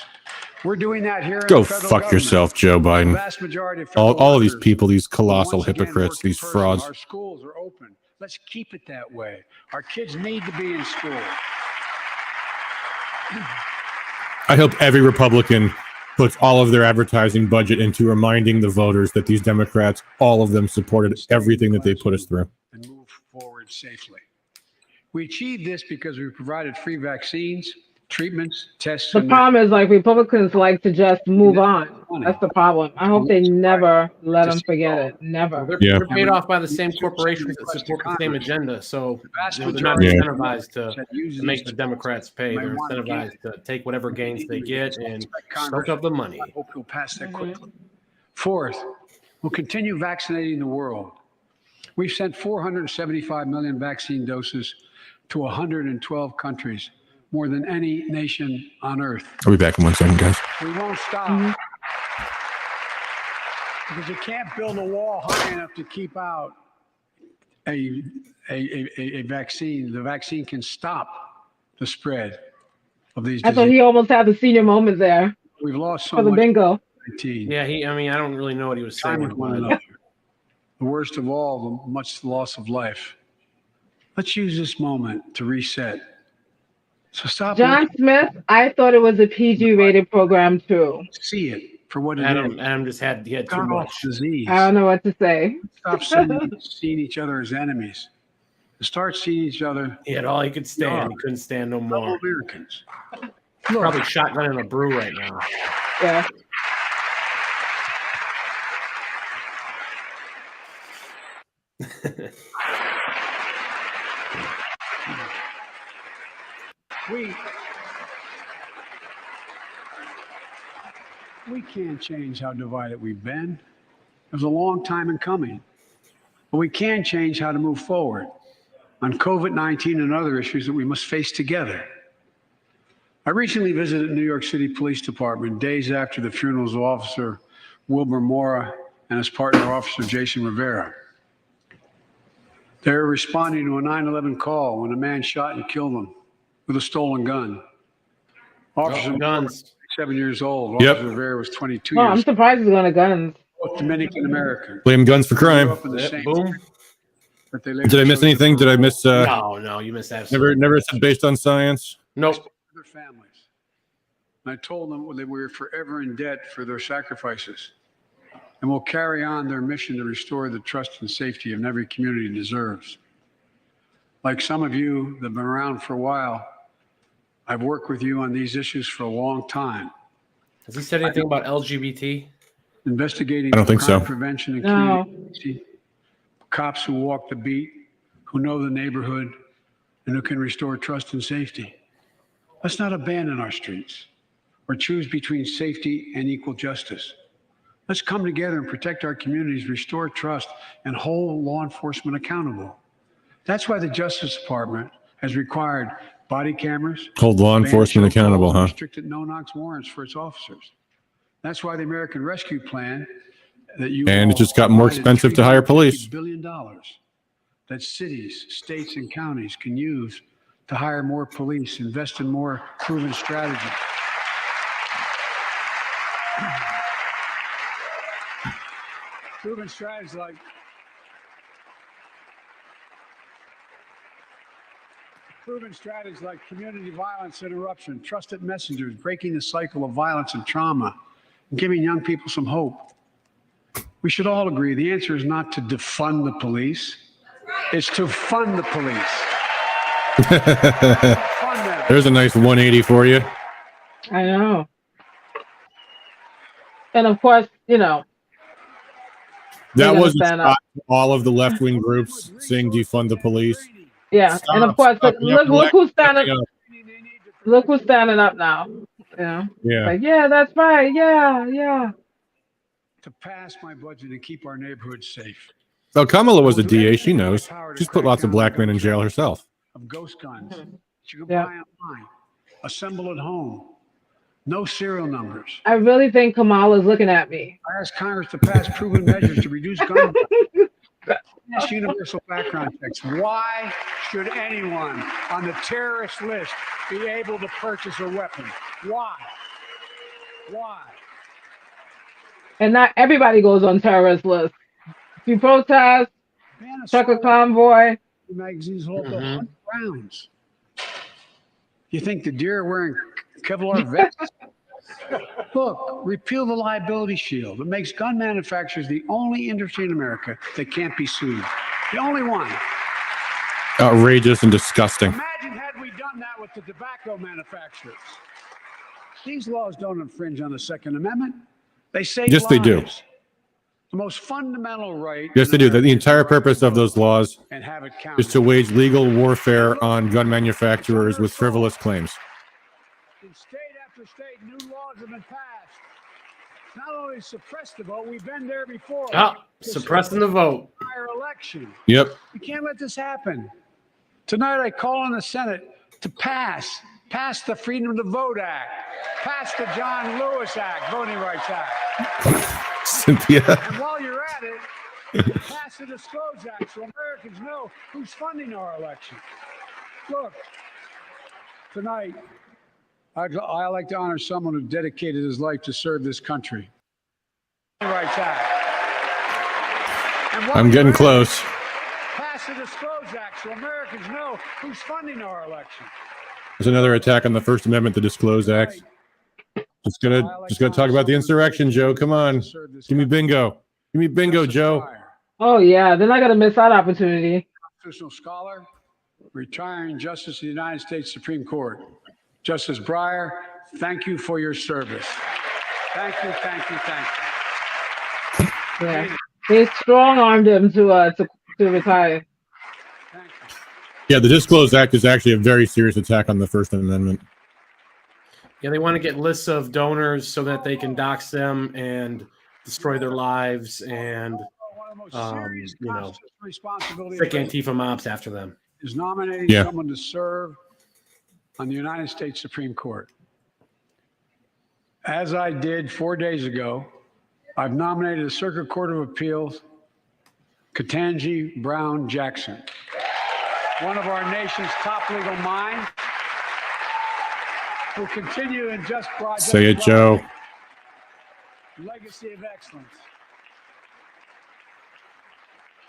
We're doing that here. Go fuck yourself, Joe Biden. The vast majority of All of these workers people, these colossal once again hypocrites, work in these person. frauds. Our schools are open. Let's keep it that way. Our kids need to be in school. I hope every Republican puts all of their advertising budget into reminding the voters that these Democrats, all of them, supported everything that they put us through. And move forward safely. We achieved this because we provided free vaccines, treatments, tests. The problem is, like, Republicans like to just move on. That's the problem. I hope they never let them forget it. Never. They're paid off by the same corporations that support the same agenda, so they're not incentivized to make the Democrats pay. They're incentivized to take whatever gains they get and soak up the money. I hope you'll pass that quickly. Fourth, we'll continue vaccinating the world. We've sent 475 million vaccine doses to 112 countries, more than any nation on earth. I'll be back in 1 second, guys. We won't stop. Because you can't build a wall high enough to keep out a vaccine. The vaccine can stop the spread of these diseases. I thought he almost had the senior moment there. We've lost so for the much. bingo. Yeah, I don't really know what he was saying. The worst of all, the much loss of life. Let's use this moment to reset. So stop. John Smith, I thought it was a PG-rated program too. See it for what it is. Adam just had too much disease. I don't know what to say. Stop seeing each other as enemies. Start seeing each other. He had all he could stand. He couldn't stand no more. Americans. Probably shotgunning a brew right now. Yeah. We can't change how divided we've been. It was a long time in coming. But we can change how to move forward on COVID-19 and other issues that we must face together. I recently visited the New York City Police Department days after the funerals of Officer Wilbur Mora and his partner, Officer Jason Rivera. They were responding to a 9/11 call when a man shot and killed them with a stolen gun. Officer guns. 7 years old. Yep. Officer Rivera was 22 I'm years surprised he's going to guns. old. Dominican American. Blame guns for crime. Grew up in the same Boom. street, but they later Did I miss chose to anything? Did I miss? No, you missed that. Never said based on science. Nope. their families. And I told them that we were forever in debt for their sacrifices and will carry on their mission to restore the trust and safety of every community deserves. Like some of you that have been around for a while, I've worked with you on these issues for a long time. Has he said anything about LGBT? Investigating I don't think crime so. prevention and No. community, cops who walk the beat, who know the neighborhood, and who can restore trust and safety. Let's not abandon our streets or choose between safety and equal justice. Let's come together and protect our communities, restore trust, and hold law enforcement accountable. That's why the Justice Department has required body cameras, Hold law banned enforcement show accountable, calls, huh? restricted no-knock warrants for its officers. That's why the American Rescue Plan that you And it all just got more provided expensive to hire police. $350 billion that cities, states, and counties can use to hire more police, invest in more proven strategies. Proven strategies like proven strategies like community violence interruption, trusted messengers, breaking the cycle of violence and trauma, and giving young people some hope. We should all agree the answer is not to defund the police. It's to fund the police. Fund them. There's a nice 180 for you. I know. And of course, you know, that was all of the left-wing groups saying defund the police. Yeah, and of course, look who's standing up. Look who's standing up now. You know? Yeah. Like, yeah, that's right. Yeah. To pass my budget and keep our neighborhoods safe. Oh, Kamala was a DA. She knows. She's put lots of black men in jail herself. Of ghost guns. You can buy online. Assemble at home. No serial numbers. I really think Kamala's looking at me. I asked Congress to pass proven measures to reduce gun violence. Universal background checks. Why should anyone on the terrorist list be able to purchase a weapon? Why? And not everybody goes on terrorist lists. If you protest, truck a convoy. Magazines hold up 100 rounds. You think the deer are wearing Kevlar vests? Look, repeal the liability shield. It makes gun manufacturers the only industry in America that can't be sued. The only one. Outrageous and disgusting. Imagine had we done that with the tobacco manufacturers. These laws don't infringe on the Second Amendment. They save Yes, they do. The most fundamental right. Yes, they do. The entire purpose of those laws and have it is to wage legal warfare on gun manufacturers with frivolous claims. In state after state, new laws have been passed. Not only suppress the vote, we've been there before. Suppressing the vote. Prior election. Yep. We can't let this happen. Tonight, I call on the Senate to pass the Freedom to Vote Act, pass the John Lewis Act, Voting Rights Act. Cynthia. And while you're at it, pass the Disclose Act so Americans know who's funding our election. Look, tonight, I like to honor someone who dedicated his life to serve this country. Rights Act. I'm getting close. Pass the Disclose Act so Americans know who's funding our election. There's another attack on the First Amendment, the Disclose Act. Just gonna talk about the insurrection, Joe. Come on, give me bingo. Give me bingo, Joe. Oh yeah, they're not gonna miss that opportunity. Constitutional scholar, retiring Justice of the United States Supreme Court, Justice Breyer. Thank you for your service. Thank you. Yeah, they strong-armed him to retire. Yeah, the Disclose Act is actually a very serious attack on the First Amendment. Yeah, they want to get lists of donors so that they can dox them and destroy their lives and, pick Antifa mobs after them. Is nominating someone to serve on the United States Supreme Court. As I did 4 days ago, I've nominated the Circuit Court of Appeals, Ketanji Brown Jackson, one of our nation's top legal minds, who continue in just project. Say it, Joe. Legacy of excellence.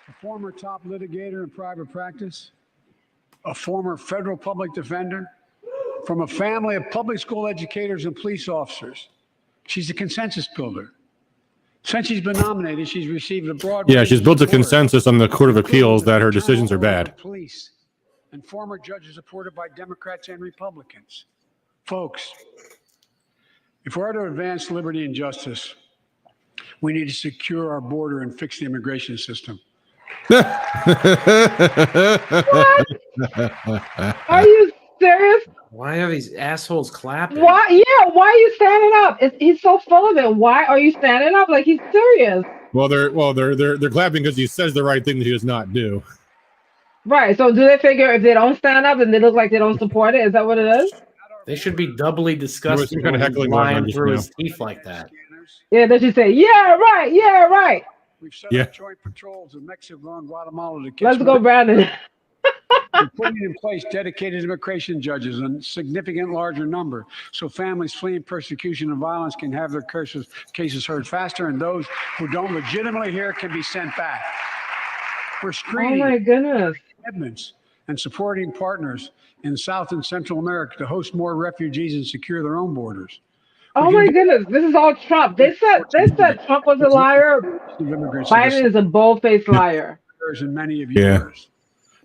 A former top litigator in private practice, a former federal public defender, from a family of public school educators and police officers. She's a consensus builder. Since she's been nominated, she's received a broad. Yeah, she's built a consensus on the Court of Appeals that her decisions are bad. Police and former judges supported by Democrats and Republicans. Folks, if we're to advance liberty and justice, we need to secure our border and fix the immigration system. What? Are you serious? Why are these assholes clapping? Why? Yeah, why are you standing up? He's so full of it. Why are you standing up? Like he's serious. Well, they're clapping because he says the right thing that he does not do. Right. So do they figure if they don't stand up, then they look like they don't support it? Is that what it is? They should be doubly disgusted kind of heckling lying through his teeth like that. Yeah, they should say, yeah, right, yeah, right. We've set up joint patrols in Mexico and Guatemala to catch. Let's go, Brandon. We're putting in place dedicated immigration judges in significant larger number, so families fleeing persecution and violence can have their cases heard faster, and those who don't legitimately hear can be sent back. We're screening. Oh my goodness. Amendments and supporting partners in South and Central America to host more refugees and secure their own borders. Oh my goodness, this is all Trump. They said Trump was a liar. Biden is a bold-faced liar. And many of yours.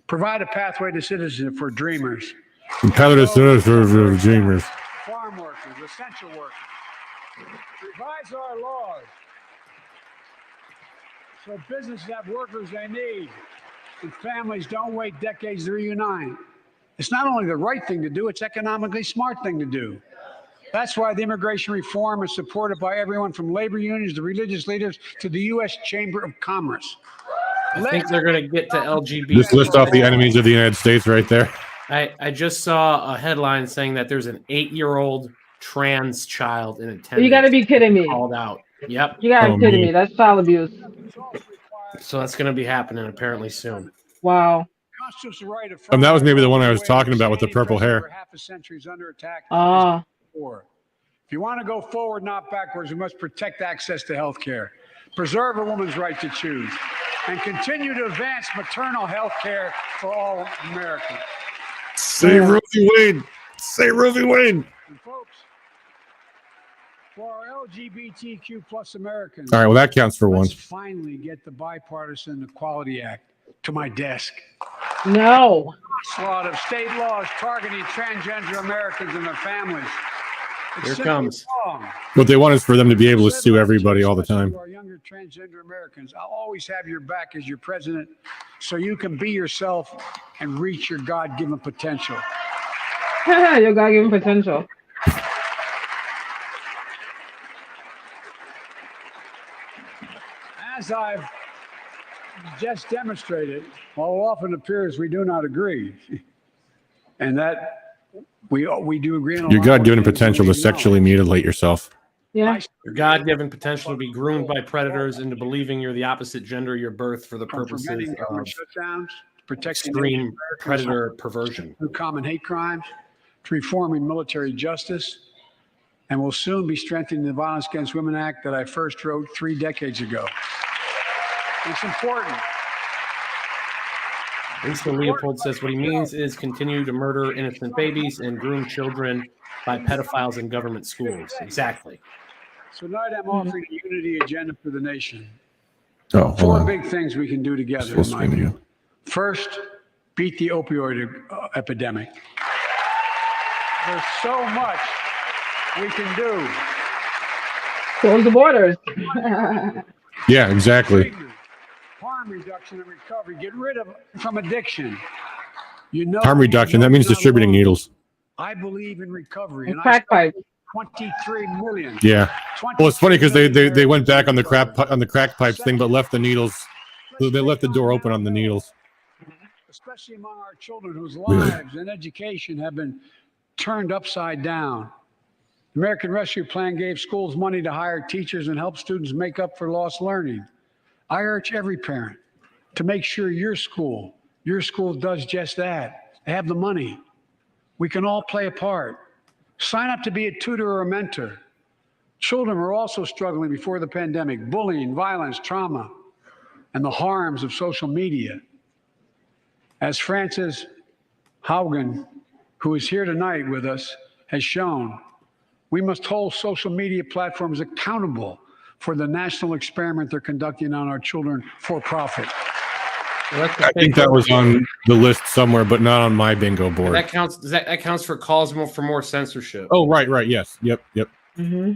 Provide a pathway to citizenship for dreamers. For dreamers. Farm workers, essential workers. Revise our laws so businesses have workers they need and families don't wait decades to reunite. It's not only the right thing to do, it's economically smart thing to do. That's why the immigration reform is supported by everyone from labor unions to religious leaders to the U.S. Chamber of Commerce. I think they're going to get to LGBT. Just list off the enemies of the United States right there. I just saw a headline saying that there's an 8-year-old trans child in attendance. You got to be kidding me. Called out. Yep. You got to be kidding me. That's child abuse. So that's going to be happening apparently soon. Wow. That was maybe the one I was talking about with the purple hair. Half a century is under attack. If you want to go forward, not backwards, we must protect access to health care, preserve a woman's right to choose, and continue to advance maternal health care for all Americans. Say Rosie Wade. Say Rosie Wade. And folks, for our LGBTQ plus Americans, All right, well, that counts for one. let's finally get the Bipartisan Equality Act to my desk. No. Slot of state laws targeting transgender Americans and their families. Here it comes. What they want is for them to be able to sue everybody all the time. To our younger transgender Americans, I'll always have your back as your president so you can be yourself and reach your God-given potential. Your God-given potential. As I've just demonstrated, while it often appears we do not agree, and that we do agree on a Your lot God-given more things than potential we to sexually mutilate yourself. Yeah. Your God-given potential to be groomed by predators into believing you're the opposite gender of your birth for the From purposes preventing of government shutdowns, protecting extreme predator perversion. through common hate crimes, to reforming military justice, and will soon be strengthening the Violence Against Women Act that I first wrote 3 decades ago. It's important. Lisa Leopold says what he means is continue to murder innocent babies and groom children by pedophiles in government schools. Exactly. So tonight I'm offering a unity agenda for the nation. Oh, hold 4 on. big things we can do together, Full in my screen view. view. First, beat the opioid epidemic. There's so much we can do. Close the borders. Yeah, exactly. Harm reduction and recovery. Get rid of from addiction. You know, Harm reduction. That means distributing needles. I believe in recovery. And I crack pipe. 23 million. Yeah. Well, it's funny because they went back on the crack pipes thing, but left the needles. They left the door open on the needles. Especially among our children whose lives and education have been turned upside down. The American Rescue Plan gave schools money to hire teachers and help students make up for lost learning. I urge every parent to make sure your school does just that. They have the money. We can all play a part. Sign up to be a tutor or a mentor. Children were also struggling before the pandemic, bullying, violence, trauma, and the harms of social media. As Frances Haugen, who is here tonight with us, has shown, we must hold social media platforms accountable for the national experiment they're conducting on our children for profit. I think that was on the list somewhere, but not on my bingo board. That counts. That counts for calls for more censorship. Oh, right. Yes. Yep. Mm-hmm.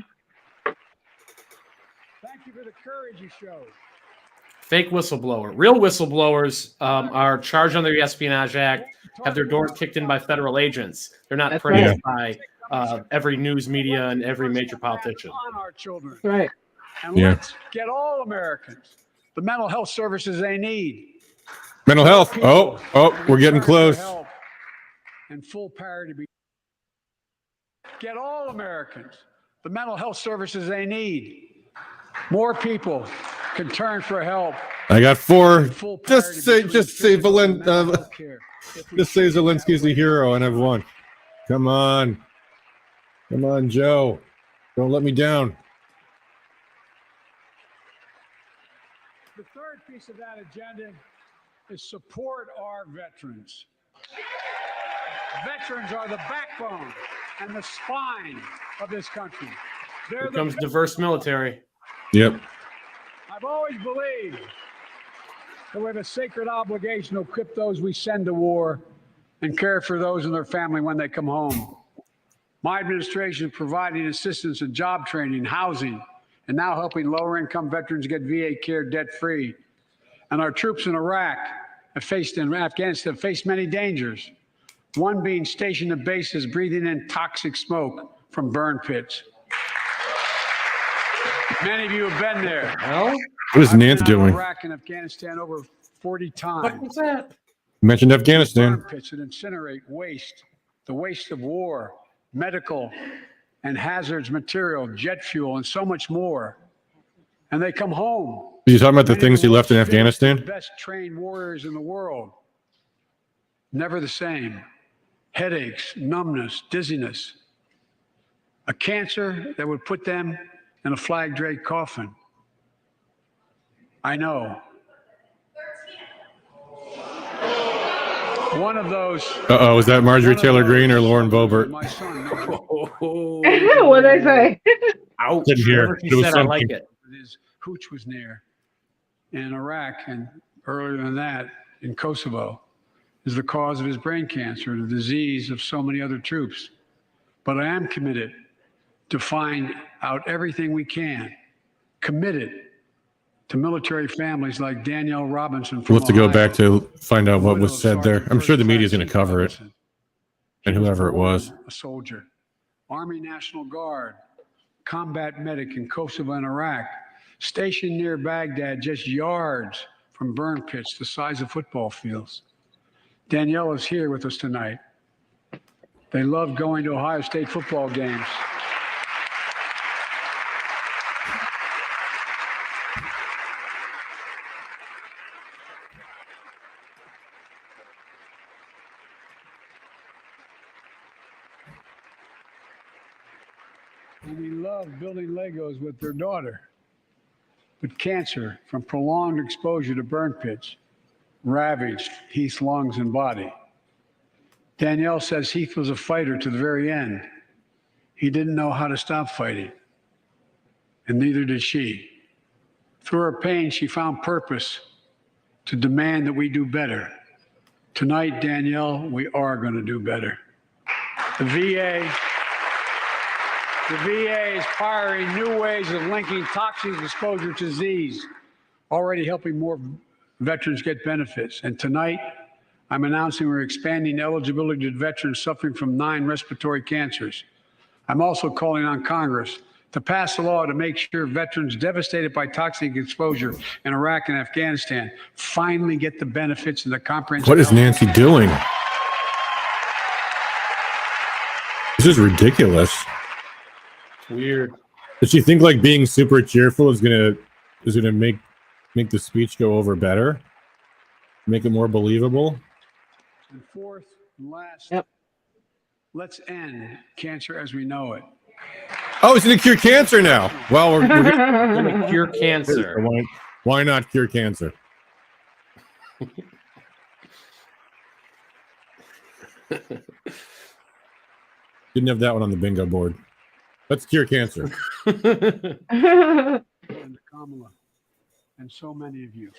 Thank you for the courage you showed. Fake whistleblower. Real whistleblowers are charged under the Espionage Act, have their doors kicked in by federal agents. They're not praised by every news media and every major politician. On our children. Right. And let's get all Americans the mental health services they need. Mental health. Oh, we're getting close. And full parity. Get all Americans the mental health services they need. More people can turn for help. I got 4. Just say Zelensky's a hero, and I've won. Come on, Joe. Don't let me down. The third piece of that agenda is support our veterans. Veterans are the backbone and the spine of this country. Here comes diverse military. Yep. I've always believed that we have a sacred obligation to equip those we send to war and care for those and their family when they come home. My administration is providing assistance in job training, housing, and now helping lower-income veterans get VA care debt-free. And our troops in Iraq in Afghanistan have faced many dangers, one being stationed at bases breathing in toxic smoke from burn pits. Many of you have been there. What is Nance doing? Iraq and Afghanistan over 40 times. What was that? Mentioned Afghanistan. Burn pits that incinerate waste, the waste of war, medical and hazards material, jet fuel, and so much more. And they come home. Are you talking about the things he left in Afghanistan? Best trained warriors in the world. Never the same. Headaches, numbness, dizziness. A cancer that would put them in a flag draped coffin. I know. One of those. Uh-oh, is that Marjorie Taylor Greene or Lauren Boebert? My son. What did I say? Ouch. Didn't hear. Whatever It she was said, I like something. it. His hooch was near. In Iraq and earlier than that in Kosovo is the cause of his brain cancer, the disease of so many other troops. But I am committed to find out everything we can, committed to military families like Danielle Robinson from We'll have to go Ohio, back to find out what was widow of said there. Sergeant I'm sure the First media's Class going to cover it, Robinson. and whoever it was. A soldier, Army National Guard, combat medic in Kosovo and Iraq, stationed near Baghdad, just yards from burn pits the size of football fields. Danielle is here with us tonight. They love going to Ohio State football games. And we love building Legos with their daughter. But cancer from prolonged exposure to burn pits ravaged Heath's lungs and body. Danielle says Heath was a fighter to the very end. He didn't know how to stop fighting, and neither did she. Through her pain, she found purpose to demand that we do better. Tonight, Danielle, we are going to do better. The VA is pioneering new ways of linking toxic exposure to disease, already helping more veterans get benefits. And tonight, I'm announcing we're expanding eligibility to veterans suffering from 9 respiratory cancers. I'm also calling on Congress to pass a law to make sure veterans devastated by toxic exposure in Iraq and Afghanistan finally get the benefits of the comprehensive. What is Nancy doing? This is ridiculous. Weird. Does she think like being super cheerful is gonna make the speech go over better? Make it more believable? And fourth and last, Yep. let's end cancer as we know it. Oh, it's gonna cure cancer now. Well, we're Gonna cure cancer. why not cure cancer? Didn't have that one on the bingo board. Let's cure cancer. And Kamala, and so many of you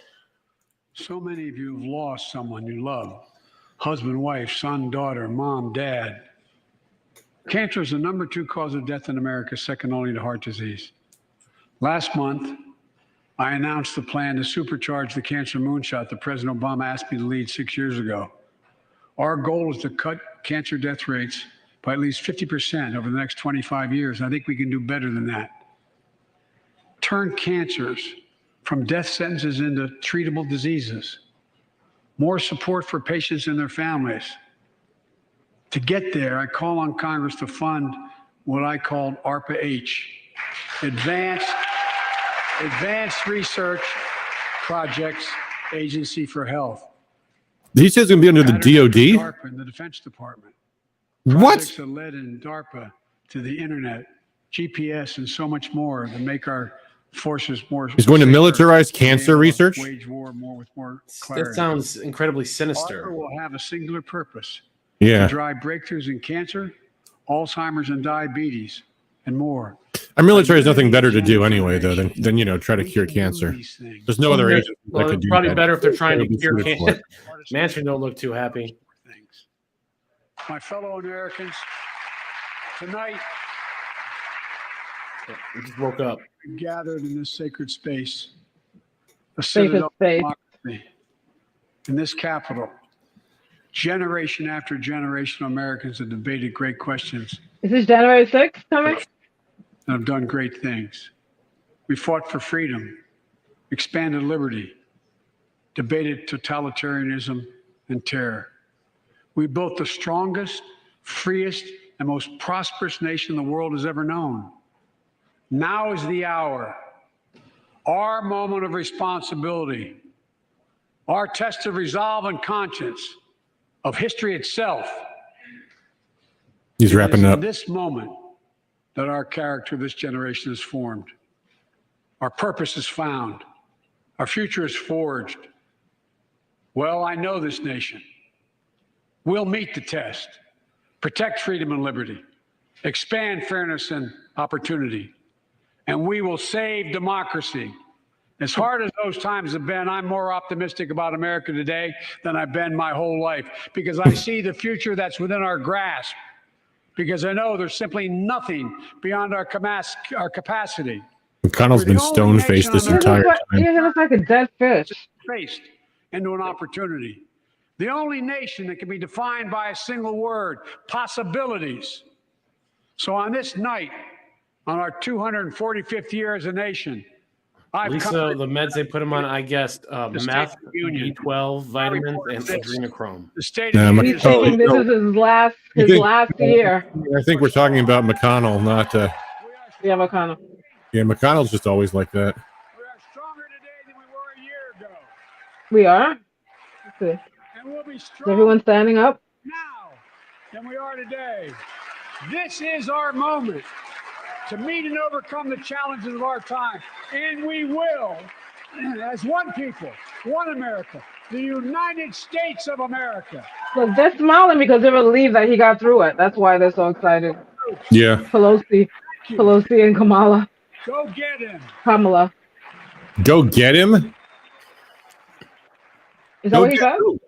have lost someone you love. Husband, wife, son, daughter, mom, dad. Cancer is the number 2 cause of death in America, second only to heart disease. Last month, I announced the plan to supercharge the cancer moonshot that President Obama asked me to lead 6 years ago. Our goal is to cut cancer death rates by at least 50% over the next 25 years. I think we can do better than that. Turn cancers from death sentences into treatable diseases. More support for patients and their families. To get there, I call on Congress to fund what I call ARPA-H, Advanced Research Projects Agency for Health. He says it's gonna be under the DOD. DARPA and the Defense Department. What? Projects that led in DARPA to the internet, GPS, and so much more to make our forces more. He's going to safer, militarize cancer able to research? Wage war more with more clarity. That sounds incredibly ARPA sinister. will have a singular purpose: Yeah. to drive breakthroughs in cancer, Alzheimer's, and diabetes, and more. Our military has nothing better to do anyway, though, than try to cure cancer. There's no other agent that could do probably that. better if they're trying to They'll be cure suited for cancer. it. Manchin don't look too happy. My fellow Americans, tonight He just woke up. we gathered in this sacred space, a Sacred citadel of space. democracy, in this capital. Generation after generation of Americans have debated great questions Is this January 6th coming? and have done great things. We fought for freedom, expanded liberty, debated totalitarianism and terror. We built the strongest, freest, and most prosperous nation the world has ever known. Now is the hour, our moment of responsibility, our test of resolve and conscience, of history itself. He's wrapping It is up. in this moment that our character of this generation is formed. Our purpose is found. Our future is forged. Well, I know this nation. We'll meet the test, protect freedom and liberty, expand fairness and opportunity, and we will save democracy. As hard as those times have been, I'm more optimistic about America today than I've been my whole life because I see the future that's within our grasp, because I know there's simply nothing beyond our capacity. McConnell's been stone-faced this entire time. He looks like a dead fish. Faced into an opportunity. The only nation that can be defined by a single word, possibilities. So on this night, on our 245th year as a nation, At least the meds they put him on, I guess, meth, B12, vitamins, and adrenochrome. The state Nah, of the He's thinking this is his last year. I think we're talking about McConnell, not Yeah, McConnell. yeah. McConnell's just always like that. We are stronger today than we were a year ago. We are? Let's see. And we'll be Is stronger everyone standing up? now than we are today. This is our moment to meet and overcome the challenges of our time. And we will, as one people, one America, the United States of America. Look, they're smiling because they believe that he got through it. That's why they're so excited. Yeah. Pelosi and Kamala. Go get him. Kamala. Go get him. Is that Go what he get said? who?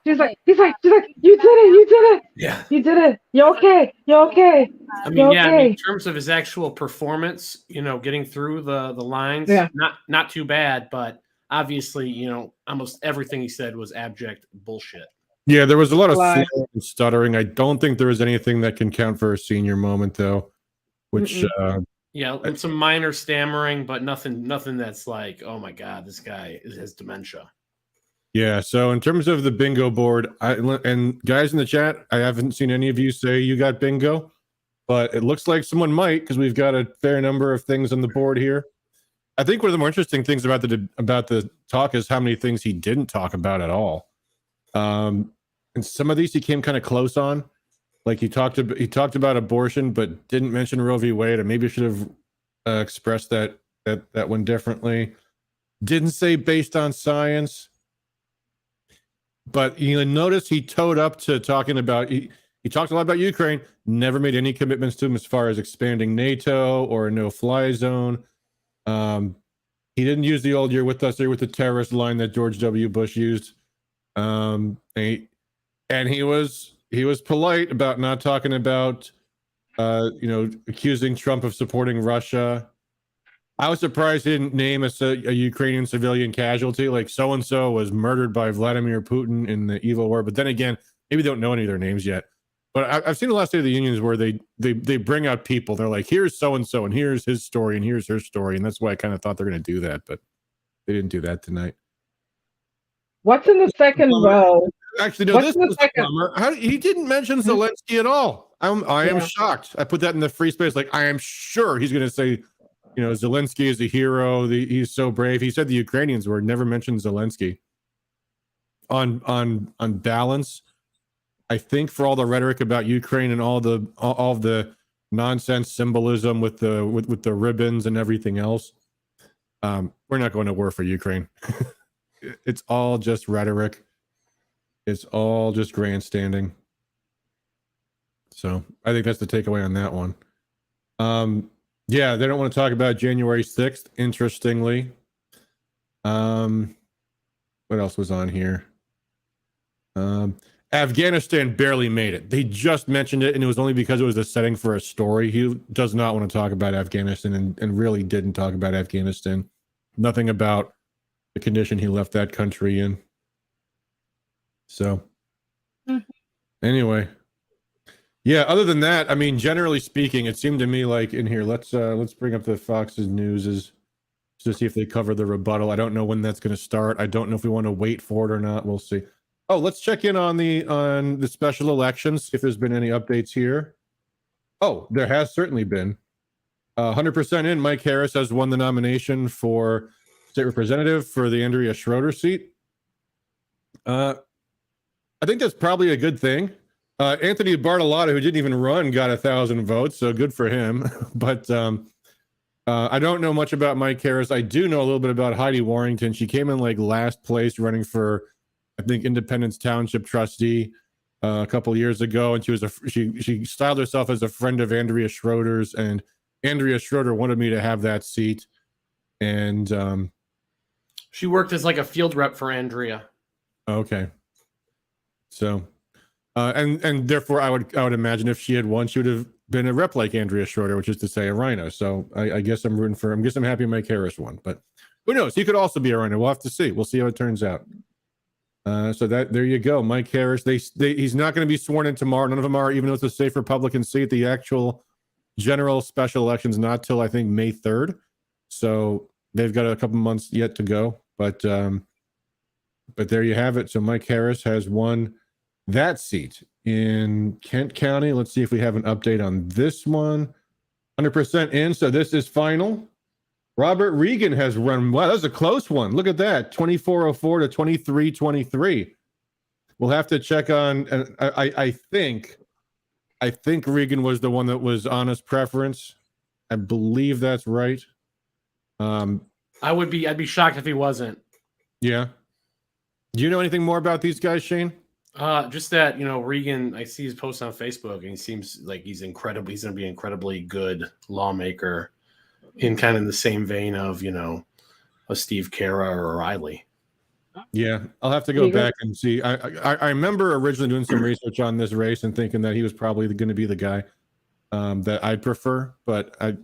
She's like, you did it. Yeah. You did it. You're okay. You're okay. I mean, You're yeah, okay. in terms of his actual performance, getting through the lines, Yeah. not too bad, but obviously, almost everything he said was abject bullshit. Yeah, there was a lot of Lie. slurring and stuttering. I don't think there was anything that can count for a senior moment, though. Which Yeah, and some minor stammering, but nothing that's like, oh my god, this guy has dementia. yeah. So in terms of the bingo board, and guys in the chat, I haven't seen any of you say you got bingo, but it looks like someone might because we've got a fair number of things on the board here. I think one of the more interesting things about the talk is how many things he didn't talk about at all. And some of these he came kind of close on. Like he talked about abortion, but didn't mention Roe v. Wade. And maybe should have expressed that one differently. Didn't say based on science. But you notice he towed up to talking about he talked a lot about Ukraine. Never made any commitments to him as far as expanding NATO or a no-fly zone. He didn't use the old "you're with us, you're with the terrorist" line that George W. Bush used. And he was polite about not talking about, accusing Trump of supporting Russia. I was surprised he didn't name a Ukrainian civilian casualty, like so-and-so was murdered by Vladimir Putin in the evil war. But then again, maybe they don't know any of their names yet. But I've seen the last State of the Unions where they bring out people. They're like, here's so-and-so, and here's his story, and here's her story. And that's why I kind of thought they're going to do that. But they didn't do that tonight. What's in the second row? Actually, no, What's this in the was second? a bummer. He didn't mention Zelensky at all. I am shocked. I put that in the free space. Like, I am sure he's going to say, Zelensky is a hero. He's so brave. He said the Ukrainians were, never mentioned Zelensky. On balance, I think for all the rhetoric about Ukraine and all of the nonsense symbolism with the ribbons and everything else, we're not going to war for Ukraine. It's all just rhetoric. It's all just grandstanding. So I think that's the takeaway on that one. Yeah, they don't want to talk about January 6th, interestingly. What else was on here? Afghanistan barely made it. They just mentioned it, and it was only because it was a setting for a story. He does not want to talk about Afghanistan and really didn't talk about Afghanistan. Nothing about the condition he left that country in. So, anyway. Yeah, other than that, I mean, generally speaking, it seemed to me like in here, let's bring up the Fox's News to see if they cover the rebuttal. I don't know when that's going to start. I don't know if we want to wait for it or not. We'll see. Oh, let's check in on the special elections, if there's been any updates here. Oh, there has certainly been. 100% in, Mike Harris has won the nomination for state representative for the Andrea Schroeder seat. I think that's probably a good thing. Anthony Bartolotta, who didn't even run, got 1,000 votes, so good for him. But I don't know much about Mike Harris. I do know a little bit about Heidi Warrington. She came in like last place running for, I think, Independence Township trustee a couple of years ago, and she styled herself as a friend of Andrea Schroeder's, and Andrea Schroeder wanted me to have that seat, and she worked as like a field rep for Andrea. Okay, so. And therefore, I would imagine if she had won, she would have been a rep like Andrea Schroeder, which is to say a rhino. So I guess I'm rooting for. I guess I'm happy Mike Harris won, but who knows? He could also be a rhino. We'll have to see. We'll see how it turns out. So there you go, Mike Harris. He's not going to be sworn in tomorrow. None of them are, even though it's a safe Republican seat. The actual general special election's not till I think May 3rd. So they've got a couple months yet to go. But there you have it. So Mike Harris has won that seat in Kent County. Let's see if we have an update on this one. 100% in, so this is final. Robert Regan has run. Wow, that's a close one. Look at that, 2404 to 2323. We'll have to check on. I think Regan was the one that was honest preference. I believe that's right. I'd be shocked if he wasn't. Yeah. Do you know anything more about these guys, Shane? Just that, Regan, I see his post on Facebook, and he seems like he's going to be an incredibly good lawmaker in kind of the same vein of, a Steve Carra or Riley. Yeah, I'll have to go back and see. I remember originally doing some research on this race and thinking that he was probably going to be the guy that I'd prefer, but I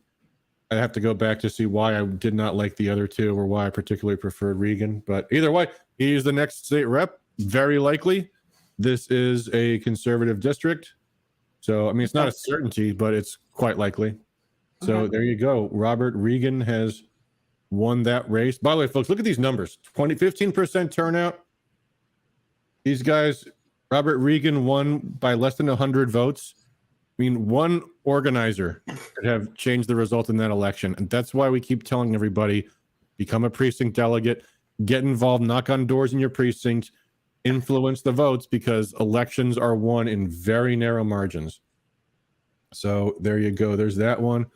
have to go back to see why I did not like the other two or why I particularly preferred Regan. But either way, he's the next state rep, very likely. This is a conservative district. So, I mean, it's not a certainty, but it's quite likely. So there you go. Robert Regan has won that race. By the way, folks, look at these numbers. 15% turnout. These guys, Robert Regan won by less than 100 votes. I mean, one organizer could have changed the result in that election. And that's why we keep telling everybody, become a precinct delegate, get involved, knock on doors in your precinct, influence the votes, because elections are won in very narrow margins. So there you go. There's that one.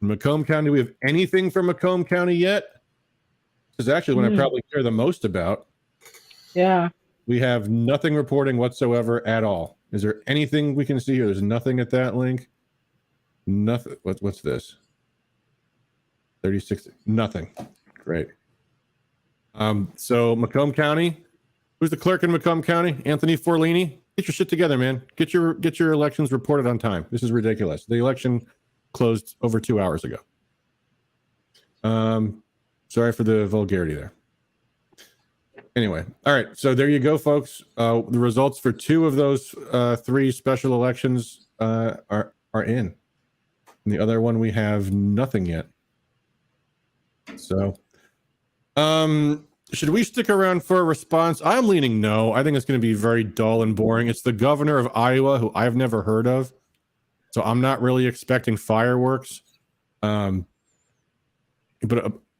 In Macomb County, do we have anything from Macomb County yet? This is actually one I probably care the most about. Yeah. We have nothing reporting whatsoever at all. Is there anything we can see here? There's nothing at that link. Nothing. What's this? 36. Nothing. Great. So Macomb County. Who's the clerk in Macomb County? Anthony Forlini. Get your shit together, man. Get your elections reported on time. This is ridiculous. The election closed over 2 hours ago. Sorry for the vulgarity there. Anyway, all right. So there you go, folks. The results for two of those three special elections are in. And the other one we have nothing yet. So, should we stick around for a response? I'm leaning no. I think it's going to be very dull and boring. It's the governor of Iowa, who I've never heard of. So I'm not really expecting fireworks. But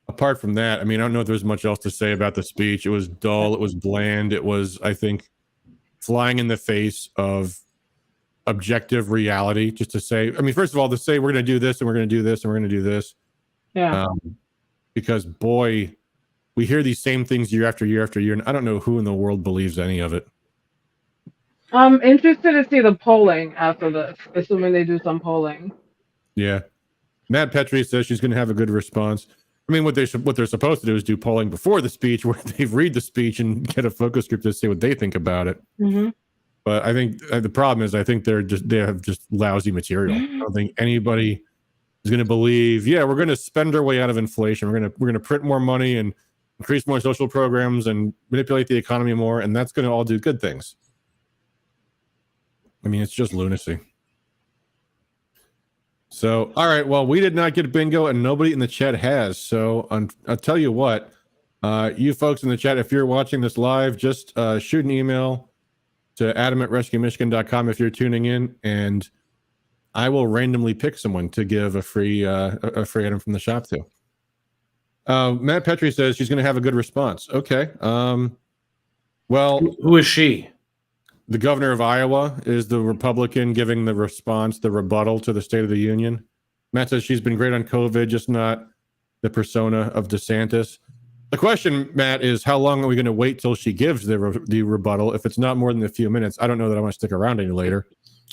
apart from that, I mean, I don't know if there's much else to say about the speech. It was dull. It was bland. It was, I think, flying in the face of objective reality, just to say, I mean, first of all, to say we're going to do this and we're going to do this and we're going to do this. Yeah. Because, boy, we hear these same things year after year after year, and I don't know who in the world believes any of it. I'm interested to see the polling after this, assuming they do some polling. Yeah. Matt Petrie says she's going to have a good response. I mean, what they're supposed to do is do polling before the speech, where they read the speech and get a focus group to see what they think about it. Mm-hmm. But I think the problem is, I think they have just lousy material. I don't think anybody is going to believe, yeah, we're going to spend our way out of inflation. We're going to print more money and increase more social programs and manipulate the economy more, and that's going to all do good things. I mean, it's just lunacy. So, all right, well, we did not get bingo, and nobody in the chat has. So I'll tell you what, you folks in the chat, if you're watching this live, just shoot an email to adam@rescuemichigan.com if you're tuning in, and I will randomly pick someone to give a free item from the shop to. Matt Petrie says she's going to have a good response. Okay. Well, who is she? The governor of Iowa is the Republican giving the response, the rebuttal to the State of the Union. Matt says she's been great on COVID, just not the persona of DeSantis. The question, Matt, is how long are we going to wait till she gives the rebuttal? If it's not more than a few minutes, I don't know that I want to stick around any later.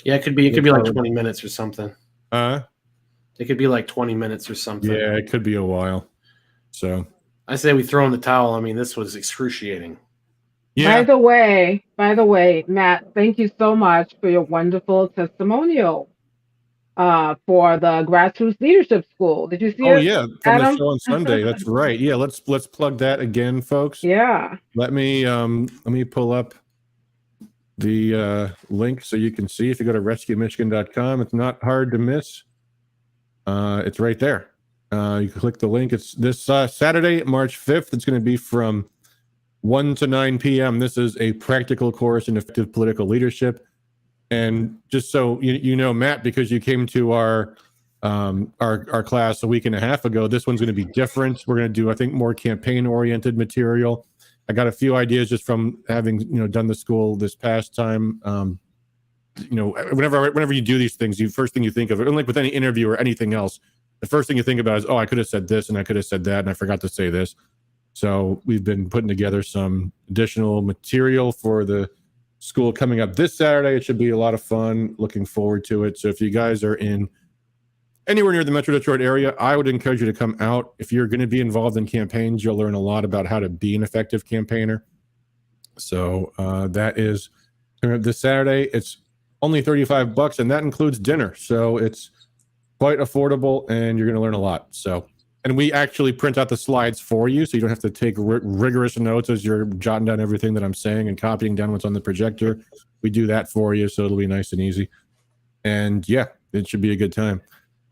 Yeah, it could be like 20 minutes or something. It could be like 20 minutes or something. Yeah, it could be a while. So I say we throw in the towel. I mean, this was excruciating. Yeah. By the way, Matt, thank you so much for your wonderful testimonial for the Grassroots Leadership School. Did you see it? Oh yeah, from Adam? the show on Sunday. That's right. Yeah, let's plug that again, folks. Yeah. Let me pull up the link so you can see. If you go to rescuemichigan.com, it's not hard to miss. It's right there. You can click the link. It's this Saturday, March 5th. It's going to be from 1 to 9 p.m. This is a practical course in effective political leadership. And just so you know, Matt, because you came to our class a week and a half ago, this one's going to be different. We're going to do, I think, more campaign-oriented material. I got a few ideas just from having done the school this past time. Whenever you do these things, first thing you think of, like with any interview or anything else, the first thing you think about is, oh, I could have said this and I could have said that and I forgot to say this. So we've been putting together some additional material for the school coming up this Saturday. It should be a lot of fun. Looking forward to it. So if you guys are in anywhere near the Metro Detroit area, I would encourage you to come out. If you're going to be involved in campaigns, you'll learn a lot about how to be an effective campaigner. So that is this Saturday. It's only $35, and that includes dinner. So it's quite affordable, and you're going to learn a lot. So, and we actually print out the slides for you, so you don't have to take rigorous notes as you're jotting down everything that I'm saying and copying down what's on the projector. We do that for you, so it'll be nice and easy. And yeah, it should be a good time.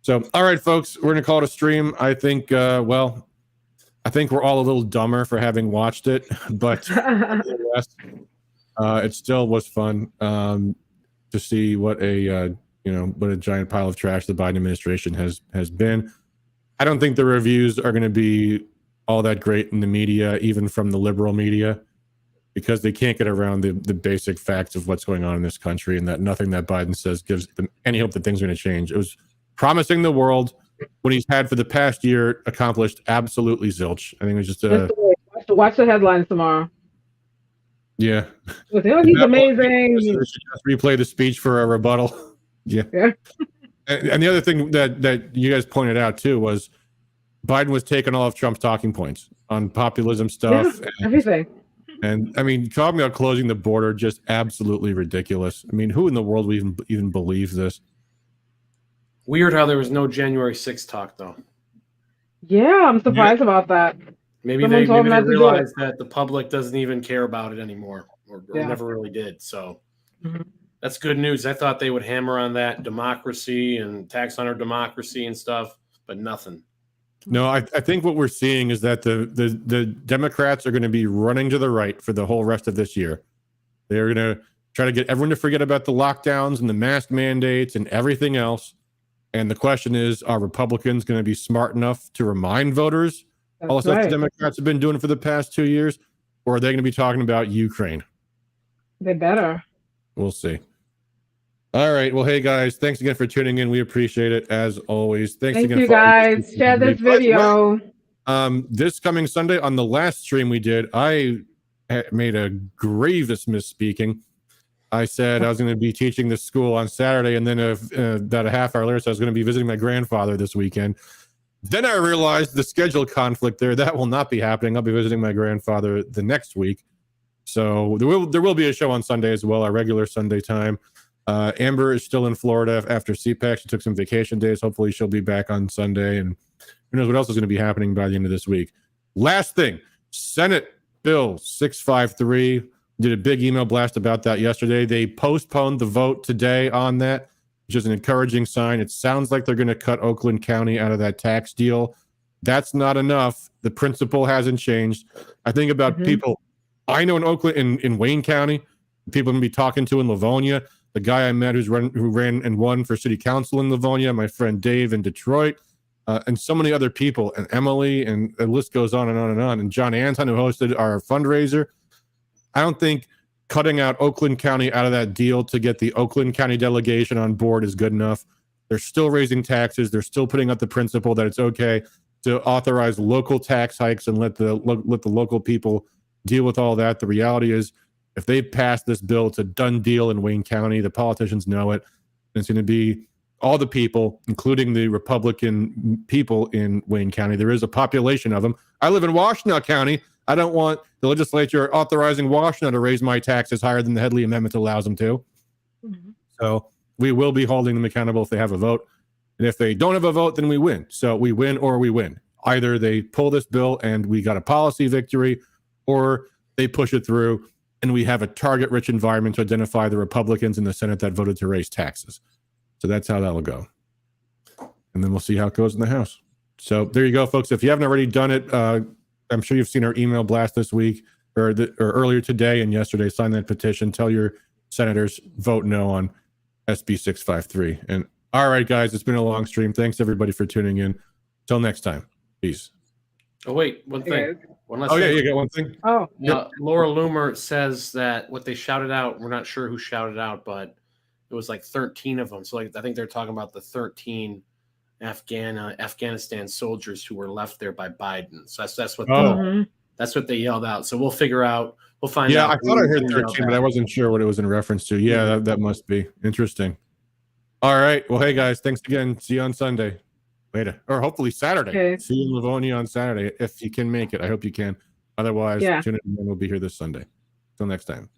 So, all right, folks, we're going to call it a stream. I think, I think we're all a little dumber for having watched it, but it still was fun to see what a giant pile of trash the Biden administration has been. I don't think the reviews are going to be all that great in the media, even from the liberal media, because they can't get around the basic facts of what's going on in this country, and that nothing that Biden says gives them any hope that things are going to change. It was promising the world when he's had for the past year accomplished absolutely zilch. I think it was just watch the headlines tomorrow. Yeah. He's amazing. Just replay the speech for a rebuttal. Yeah. And the other thing that you guys pointed out too was Biden was taking all of Trump's talking points on populism stuff. Yeah, everything. And I mean, talking about closing the border, just absolutely ridiculous. I mean, who in the world would even believe this? Weird how there was no January 6th talk, though. Yeah, I'm surprised about that. Maybe they realized that the public doesn't even care about it anymore, or never really did. So that's good news. I thought they would hammer on that democracy and tax on our democracy and stuff, but nothing. No, I think what we're seeing is that the Democrats are going to be running to the right for the whole rest of this year. They're going to try to get everyone to forget about the lockdowns and the mask mandates and everything else. And the question is, are Republicans going to be smart enough to remind voters all the stuff the Democrats have been doing for the past 2 years? Or are they going to be talking about Ukraine? They better. We'll see. All right. Well, hey, guys, thanks again for tuning in. We appreciate it, as always. Thank you, guys. Share this video. This coming Sunday, on the last stream we did, I made a grievous misspeaking. I said I was going to be teaching this school on Saturday, and then about a half hour later, so I was going to be visiting my grandfather this weekend. Then I realized the schedule conflict there. That will not be happening. I'll be visiting my grandfather the next week. So there will be a show on Sunday as well, our regular Sunday time. Amber is still in Florida after CPAC. She took some vacation days. Hopefully she'll be back on Sunday. And who knows what else is going to be happening by the end of this week. Last thing, Senate Bill 653. Did a big email blast about that yesterday. They postponed the vote today on that, which is an encouraging sign. It sounds like they're going to cut Oakland County out of that tax deal. That's not enough. The principle hasn't changed. I think about people I know in Oakland, in Wayne County, people I'm going to be talking to in Livonia, the guy I met who ran and won for city council in Livonia, my friend Dave in Detroit, and so many other people, and Emily, and the list goes on and on and on. And John Anton, who hosted our fundraiser. I don't think cutting out Oakland County out of that deal to get the Oakland County delegation on board is good enough. They're still raising taxes. They're still putting up the principle that it's okay to authorize local tax hikes and let the local people deal with all that. The reality is, if they pass this bill, it's a done deal in Wayne County. The politicians know it. And it's going to be all the people, including the Republican people in Wayne County. There is a population of them. I live in Washtenaw County. I don't want the legislature authorizing Washtenaw to raise my taxes higher than the Headley Amendment allows them to. So we will be holding them accountable if they have a vote. And if they don't have a vote, then we win. So we win or we win. Either they pull this bill and we got a policy victory, or they push it through and we have a target-rich environment to identify the Republicans in the Senate that voted to raise taxes. So that's how that will go. And then we'll see how it goes in the House. So there you go, folks. If you haven't already done it, I'm sure you've seen our email blast this week or earlier today and yesterday. Sign that petition. Tell your senators, vote no on SB 653. And all right, guys, it's been a long stream. Thanks, everybody, for tuning in. Till next time. Peace. Oh, wait, one thing. One last Oh, yeah, thing. you got one thing? Oh, Laura Loomer says that what they shouted out, we're not sure who shouted out, but it was like 13 of them. So like I think they're talking about the 13 Afghanistan soldiers who were left there by Biden. So that's what that's what they yelled out. So we'll figure out. We'll find out. Yeah, I thought I heard 13, but I wasn't sure what it was in reference to. Yeah, that must be interesting. All right. Well, hey guys, thanks again. See you on Sunday. Later, or hopefully Saturday. Okay. See you in Livonia on Saturday if you can make it. I hope you can. Otherwise, tune in and we'll be here this Sunday. Till next time.